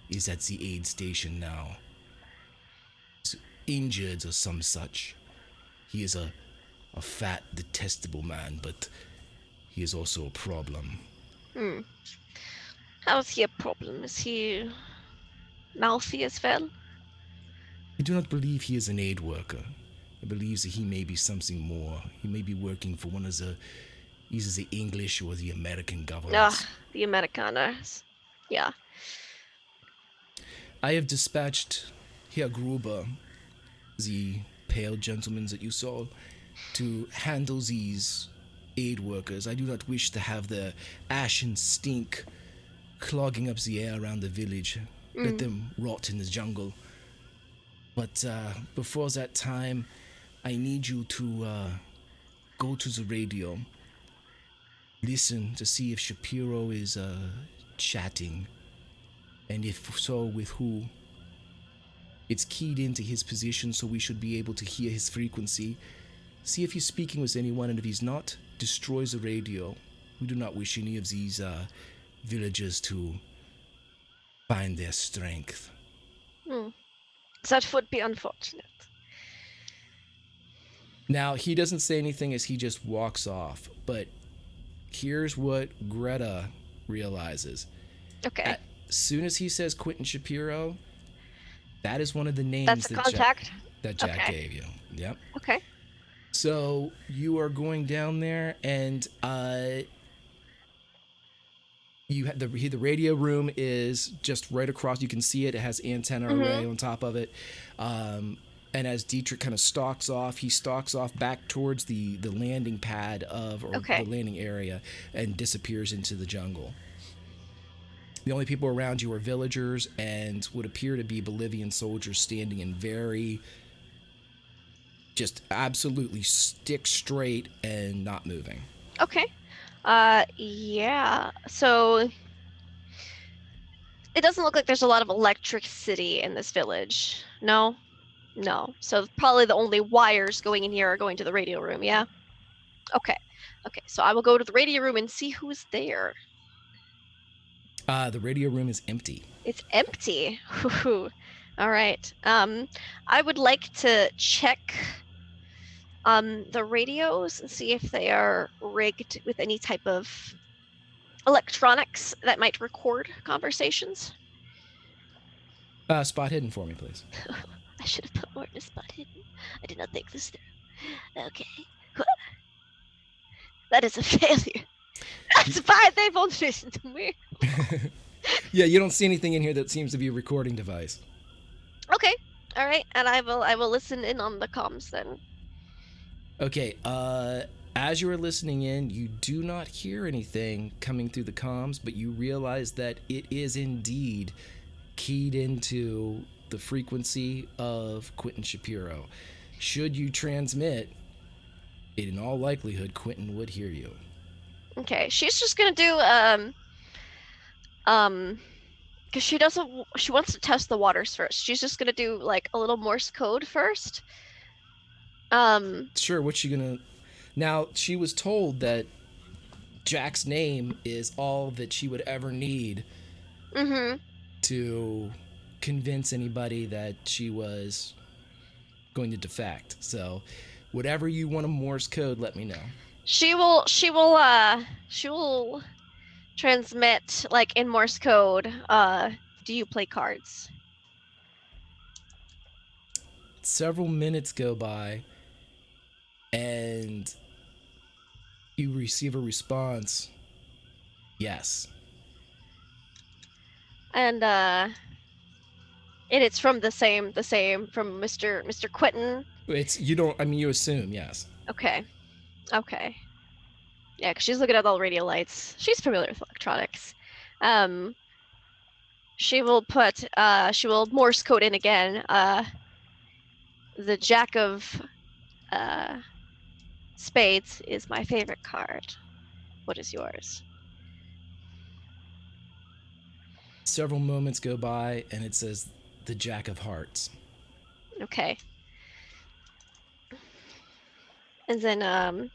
is at the aid station now. He's injured or some such. He is a fat, detestable man, but he is also a problem. How is he a problem? Is he mouthy as well? I do not believe he is an aid worker. I believe that he may be something more. He may be working for one of the either the English or the American Ugh, governments. the Americanas. Yeah. I have dispatched Herr Gruber, the pale gentleman that you saw, to handle these aid workers. I do not wish to have the ash and stink clogging up the air around the village. Let Mm. them rot in the jungle. But before that time, I need you to go to the radio, listen to see if Shapiro is chatting, and if so, with who. It's keyed into his position, so we should be able to hear his frequency. See if he's speaking with anyone, and if he's not, destroys the radio. We do not wish any of these villagers to find their strength. Mm. That would be unfortunate. Now, he doesn't say anything as he just walks off, but here's what Greta realizes. Okay. As soon as he says Quentin Shapiro, that is one of the That's names a that contact? Jack Okay. gave you. Yep. Okay. So you are going down there, and you have the radio room is just right across. You can see it. It has antenna array Mm-hmm. on top of it. And as Dietrich kind of stalks off back towards the landing pad or Okay. the landing area, and disappears into the jungle. The only people around you are villagers and what appear to be Bolivian soldiers standing in very, just absolutely stick straight and not moving. Okay. Yeah. So it doesn't look like there's a lot of electricity in this village. No? No. So probably the only wires going in here are going to the radio room, yeah? Okay. Okay. So I will go to the radio room and see who's there. The radio room is empty. It's empty. All right. I would like to check the radios and see if they are rigged with any type of electronics that might record conversations. Spot hidden for me, please. I should have put more in a spot hidden. I did not think this through. Okay. That is a failure. That's fine. They won't listen to me. Yeah, you don't see anything in here that seems to be a recording device. Okay. All right. And I will listen in on the comms then. Okay, as you are listening in, you do not hear anything coming through the comms, but you realize that it is indeed keyed into the frequency of Quentin Shapiro. Should you transmit, in all likelihood, Quentin would hear you. Okay. She's just gonna do because she wants to test the waters first. She's just gonna do like a little Morse code first. Sure, what's she gonna... Now, she was told that Jack's name is all that she would ever need to convince anybody that she was going to defect. So, whatever you want to Morse code, let me know. She will transmit like in Morse code. Do you play cards? Several minutes go by, and you receive a response. Yes. And it's from the same from Mr. Quentin. It's you don't. I mean, you assume yes. Okay. Yeah, because she's looking at all the radio lights. She's familiar with electronics. She will Morse code in again. The Jack of Spades is my favorite card. What is yours? Several moments go by, and it says the Jack of Hearts. Okay. And then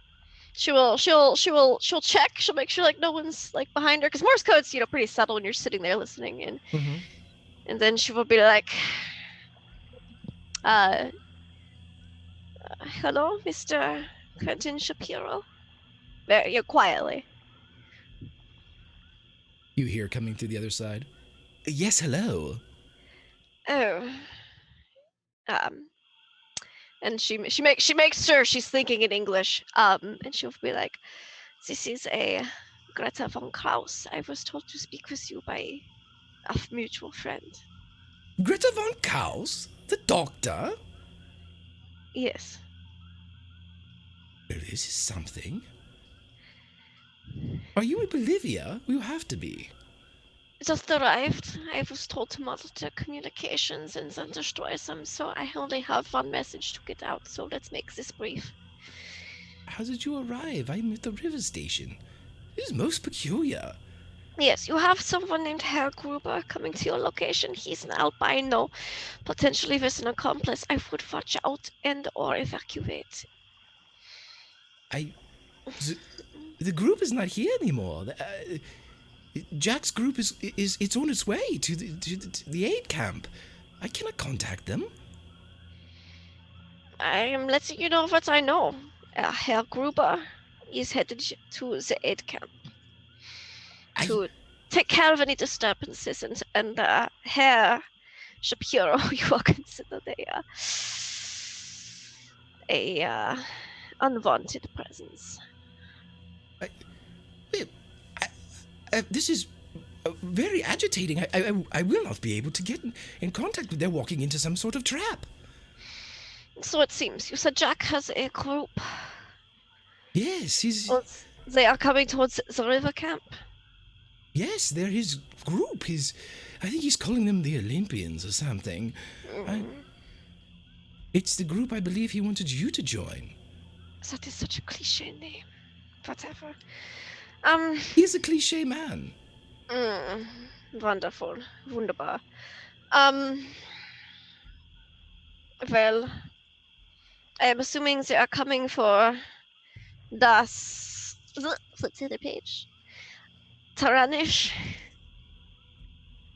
she'll check. She'll make sure like no one's like behind her, because Morse code's pretty subtle when you're sitting there listening, and then she will be like, hello, Mr. Quentin Shapiro. Very quietly. You hear coming through the other side. Yes, hello. Oh. Um, and she makes sure she's thinking in English. And she'll be like, "This is a Greta VonKraus. I was told to speak with you by a mutual friend." Gretta VonKraus? The doctor? Yes. Well, this is something. Are you in Bolivia? You have to be. Just arrived. I was told to monitor communications and then destroy them, so I only have one message to get out, so let's make this brief. How did you arrive? I'm at the river station. This is most peculiar. Yes, you have someone named Herr Gruber coming to your location. He's an albino, potentially with an accomplice. I would watch out and or evacuate. I. The group is not here anymore. Jack's group is it's on its way to the aid camp. I cannot contact them. I am letting you know what I know. Herr Gruber is headed to the aid camp to take care of any disturbances, and Herr Shapiro, you are considered a unwanted presence. This is very agitating. I will not be able to get in contact with. They're walking into some sort of trap. So it seems. You said Jack has a group. Yes, They are coming towards the river camp. Yes, they're his group. I think he's calling them the Olympians or something. It's the group I believe he wanted you to join. That is such a cliche name. Whatever. He's a cliche man. Wonderful. Wunderbar. Well, I am assuming they are coming for das. What's the other page? Taranish.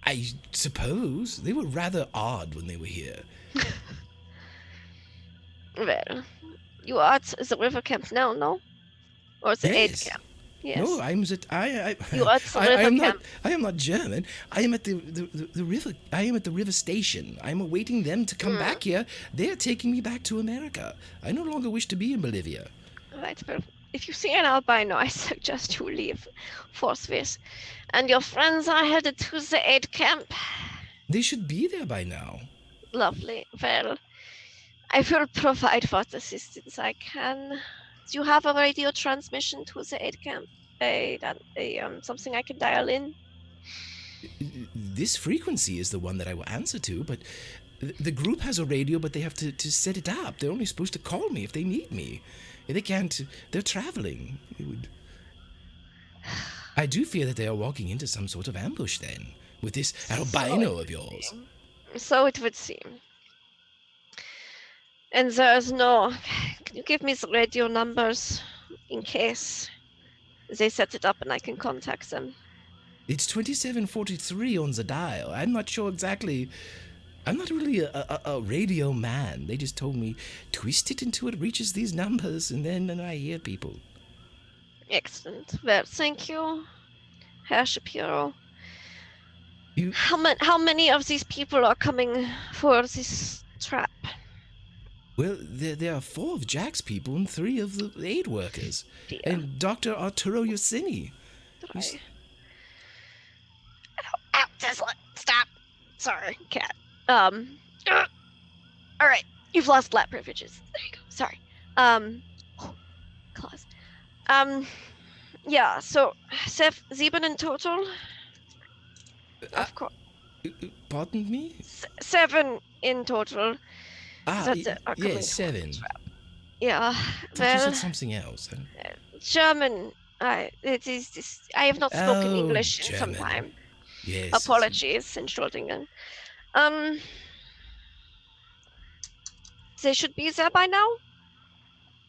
I suppose. They were rather odd when they were here. Well, you are at the river camp now, no? Or the aid camp? Yes. No, You are at the river camp. I am not German. I am at the river. I am at the river station. I am awaiting them to come back here. They are taking me back to America. I no longer wish to be in Bolivia. Right, well, if you see an albino, I suggest you leave forthwith. And your friends are headed to the aid camp. They should be there by now. Lovely. Well, I will provide what assistance I can. Do you have a radio transmission to the aid camp? Something I can dial in? This frequency is the one that I will answer to, but the group has a radio, but they have to set it up. They're only supposed to call me if they need me. They can't. They're traveling. I do fear that they are walking into some sort of ambush then, with this albino of yours. So it would seem. And there's no... Can you give me the radio numbers in case they set it up and I can contact them? It's 2743 on the dial. I'm not sure exactly. I'm not really a radio man. They just told me, twist it until it reaches these numbers, and then I hear people. Excellent. Well, thank you, Herr Shapiro. How many of these people are coming for this trap? Well, there are 4 of Jack's people and 3 of the aid workers. Dear. And Dr. Arturo Yosini. Ow, Tesla, stop. Sorry, cat. All right, you've lost lap privileges. There you go. Sorry. Claws. Yeah, so 7 in total. Of course. Pardon me? 7 in total. Yes, 7. Yeah, well, you said something else. German. It is this. I have not spoken English in some time. Yes. Apologies, Entschuldigung. They should be there by now?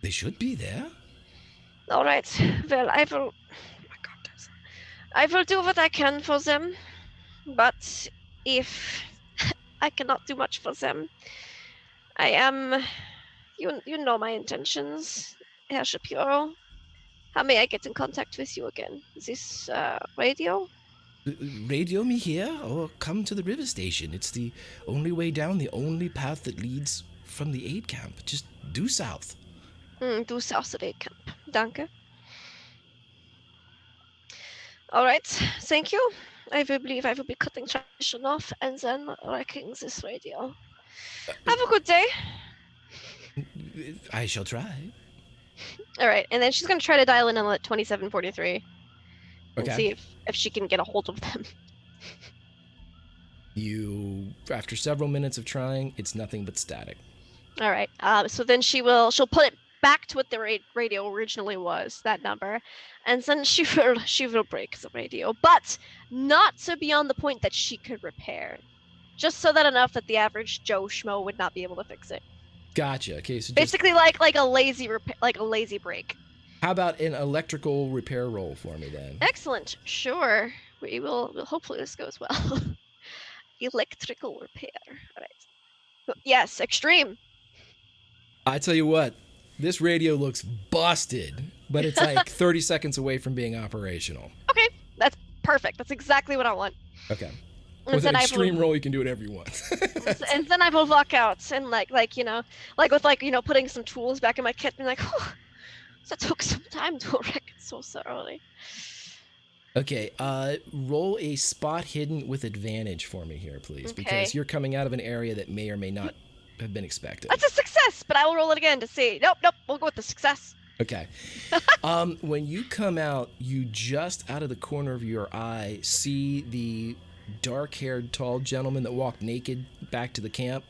They should be there. All right. Well, I will... Oh my God. I will do what I can for them. But if I cannot do much for them, I am... You know my intentions, Herr Shapiro. How may I get in contact with you again? This radio? Radio me here or come to the river station. It's the only way down, the only path that leads from the aid camp. Just due south. Du south of Aid Camp. Danke. All right, thank you. I will believe I will be cutting transmission off and then wrecking this radio. Have a good day. I shall try. All right, and then she's gonna try to dial in on 2743 and Okay. see if she can get a hold of them. After several minutes of trying, it's nothing but static. All right. So then she'll put it back to what the radio originally was, that number, and then she will break the radio, but not to beyond the point that she could repair, just so that enough that the average Joe Schmo would not be able to fix it. Gotcha. Okay, so basically like a lazy break. How about an electrical repair roll for me then? Excellent. Sure. We will. Hopefully this goes well. Electrical repair. All right. Yes, extreme. I tell you what, this radio looks busted, but it's like 30 seconds away from being operational. Okay, that's perfect. That's exactly what I want. Okay. And With an extreme roll, you can do whatever you want. And then I will walk out and like putting some tools back in my kit and oh, that took some time to wreck it so thoroughly. Okay, roll a spot hidden with advantage for me here, please, Okay. because you're coming out of an area that may or may not have been expected. That's a success, but I will roll it again to see. Nope, we'll go with the success. Okay. When you come out, you just out of the corner of your eye see the dark-haired, tall gentleman that walked naked back to the camp.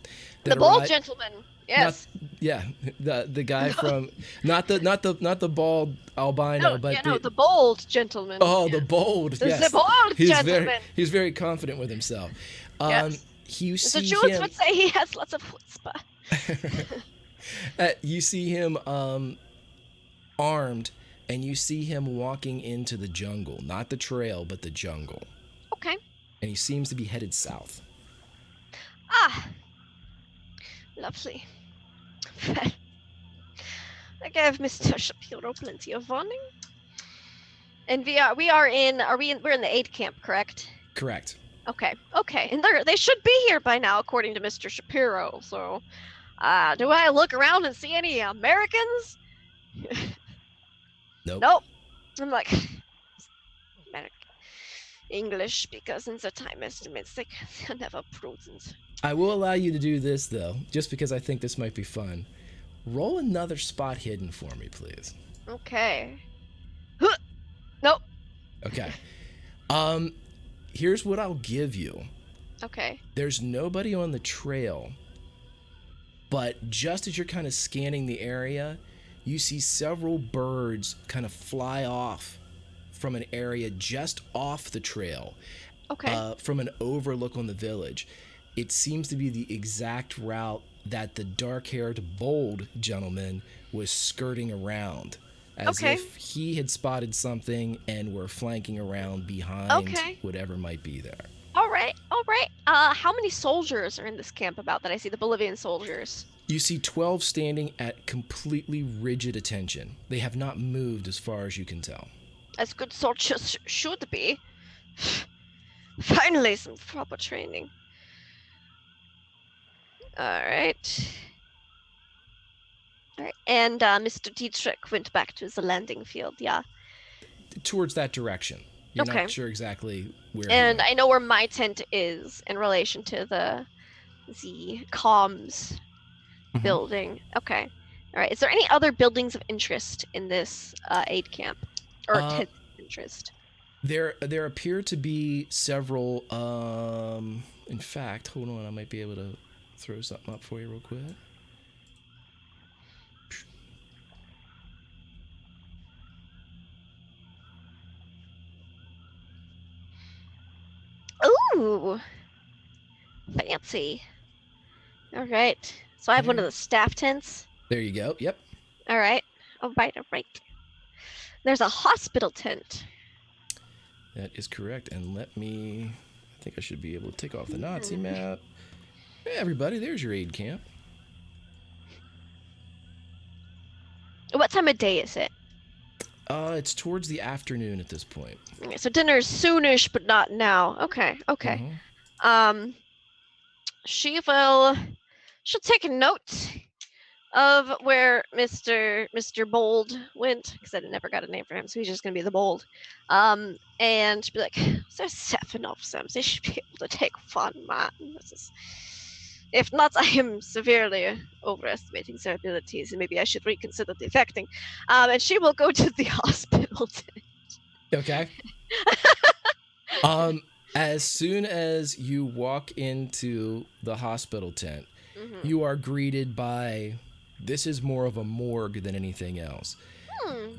The bald gentleman. Yes. The guy from not the bald albino, the bold gentleman. Oh, the bold. Yes. The bold gentleman. He's very confident with himself. Yes. You see the Jews him, would say he has lots of chutzpah. you see him armed, and you see him walking into the jungle, not the trail, but the jungle. Okay. And he seems to be headed south. Ah, lovely. Well, I gave Mr. Shapiro plenty of warning. And we're in the aid camp, correct? Correct. Okay, and they should be here by now, according to Mr. Shapiro. So, do I look around and see any Americans? Nope. I'm like, English, because in the time estimates they're never prudent. I will allow you to do this though, just because I think this might be fun. Roll another spot hidden for me, please. Okay. Nope. Okay. Here's what I'll give you. Okay. There's nobody on the trail, but just as you're kind of scanning the area, you see several birds kind of fly off from an area just off the trail. Okay. From an overlook on the village. It seems to be the exact route that the dark-haired, bold gentleman was skirting around, as if he had spotted something and were flanking around behind whatever might be there. All right. How many soldiers are in this camp about that I see? The Bolivian soldiers. You see 12 standing at completely rigid attention. They have not moved as far as you can tell. As good soldiers should be. Finally, some proper training. All right. And Mr. Dietrich went back to the landing field, yeah? Towards that direction. You're not sure exactly where. And I know where my tent is in relation to the comms building. Okay. All right. Is there any other buildings of interest in this aid camp? Or tent of interest? There appear to be several. In fact, hold on. I might be able to throw something up for you real quick. Ooh, fancy. All right. So I have one of the staff tents. There you go. Yep. All right. All right. There's a hospital tent. That is correct. And I think I should be able to take off the Nazi map. Hey, everybody, there's your aid camp. What time of day is it? It's towards the afternoon at this point. Okay, so dinner's soonish, but not now. Okay, okay. Mm-hmm. Um, she will. She'll take a note of where Mr. Bold went because I never got a name for him, so he's just gonna be the Bold. And she'll be like, "There's 7 of them. They should be able to take one man. This is, if not, I am severely overestimating their abilities, and maybe I should reconsider defecting." And she will go to the hospital. Okay. As soon as you walk into the hospital tent, Mm-hmm. you are greeted by, this is more of a morgue than anything else.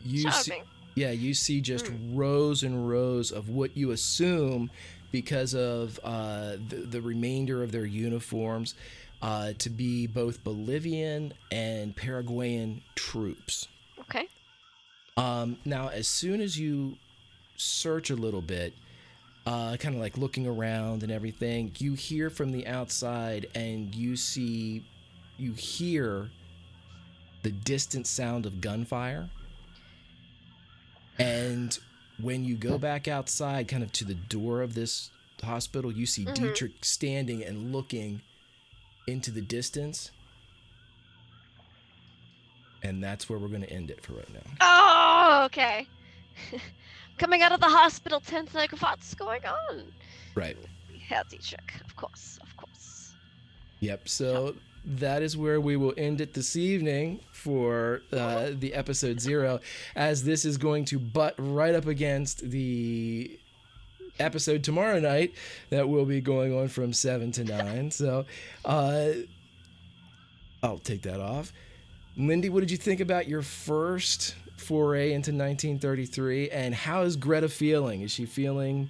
You see, Charming. yeah, you see just Mm. rows and rows of what you assume, because of the remainder of their uniforms, to be both Bolivian and Paraguayan troops. Okay. Now, as soon as you search a little bit, kind of like looking around and everything, you hear from the outside and you hear the distant sound of gunfire. And when you go back outside, kind of to the door of this hospital, you see Mm-hmm. Dietrich standing and looking into the distance. And that's where we're going to end it for right now. Oh, okay. Coming out of the hospital tent, like, what's going on? Right. Yeah, Dietrich, of course, of course. Yep. So that is where we will end it this evening for the episode 0, as this is going to butt right up against the episode tomorrow night that will be going on from 7 to 9. So I'll take that off. Lindy, what did you think about your first foray into 1933, and how is Greta feeling? Is she feeling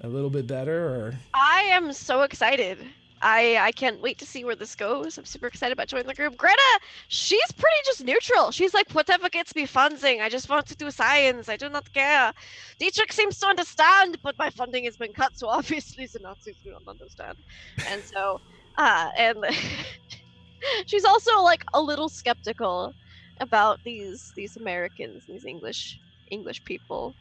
a little bit better, or? I am so excited. I can't wait to see where this goes. I'm super excited about joining the group. Greta, she's pretty just neutral. She's like, whatever gets me funding, I just want to do science. I do not care. Dietrich seems to understand, but my funding has been cut, so obviously the Nazis do not understand. And so, and she's also like a little skeptical about these Americans, these English people.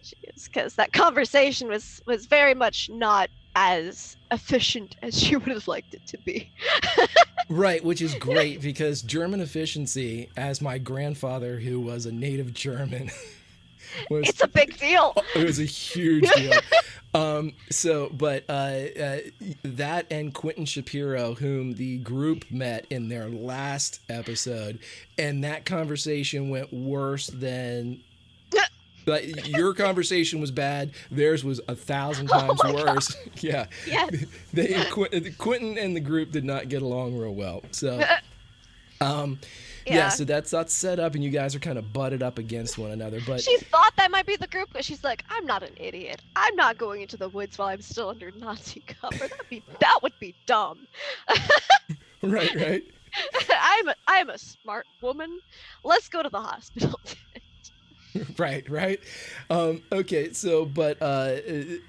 She is, because that conversation was very much not as efficient as she would have liked it to be. Right, which is great, because German efficiency, as my grandfather, who was a native German, was, It's a big deal. it was a huge deal. But that and Quentin Shapiro, whom the group met in their last episode, and that conversation went worse than. But your conversation was bad. Theirs was 1,000 times worse. God. Yeah, Yes. Quentin and the group did not get along real well. So. Yeah. So that's set up, and you guys are kind of butted up against one another. But She thought that might be the group, but she's like, I'm not an idiot. I'm not going into the woods while I'm still under Nazi cover. That would be dumb. right. I'm a smart woman. Let's go to the hospital. right. Okay, so but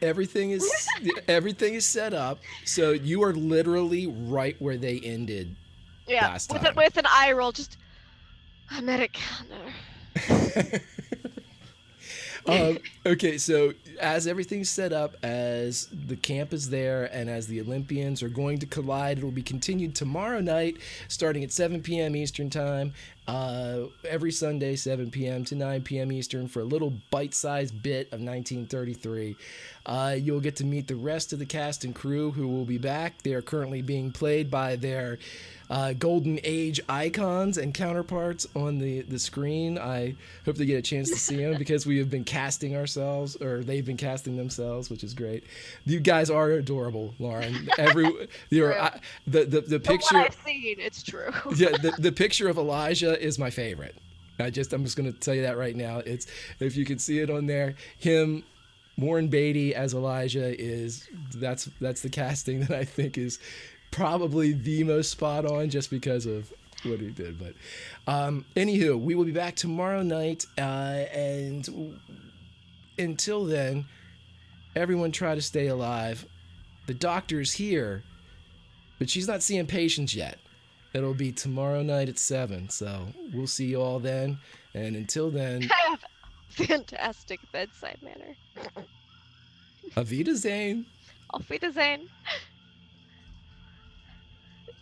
everything is set up. So you are literally right where they ended last time. With an eye roll, just Americano. Okay, so as everything's set up, as the camp is there, and as the Olympians are going to collide, it'll be continued tomorrow night, starting at 7 p.m. Eastern Time, every Sunday, 7 p.m. to 9 p.m. Eastern, for a little bite-sized bit of 1933. You'll get to meet the rest of the cast and crew who will be back. They are currently being played by their golden age icons and counterparts on the screen. I hope they get a chance to see them, because we have been casting ourselves, or they've been casting themselves, which is great. You guys are adorable, Lauren. The picture. From what I've seen, it's true. Yeah, the picture of Elijah is my favorite. I'm just going to tell you that right now. It's, if you can see it on there, him, Warren Beatty as Elijah, that's the casting that I think is probably the most spot on, just because of what he did. But anywho, we will be back tomorrow night, and until then, everyone try to stay alive. The doctor's here, but she's not seeing patients yet. It'll be tomorrow night at 7, so we'll see you all then. And until then, fantastic bedside manner. Avita Zane. Auf Wiedersehen.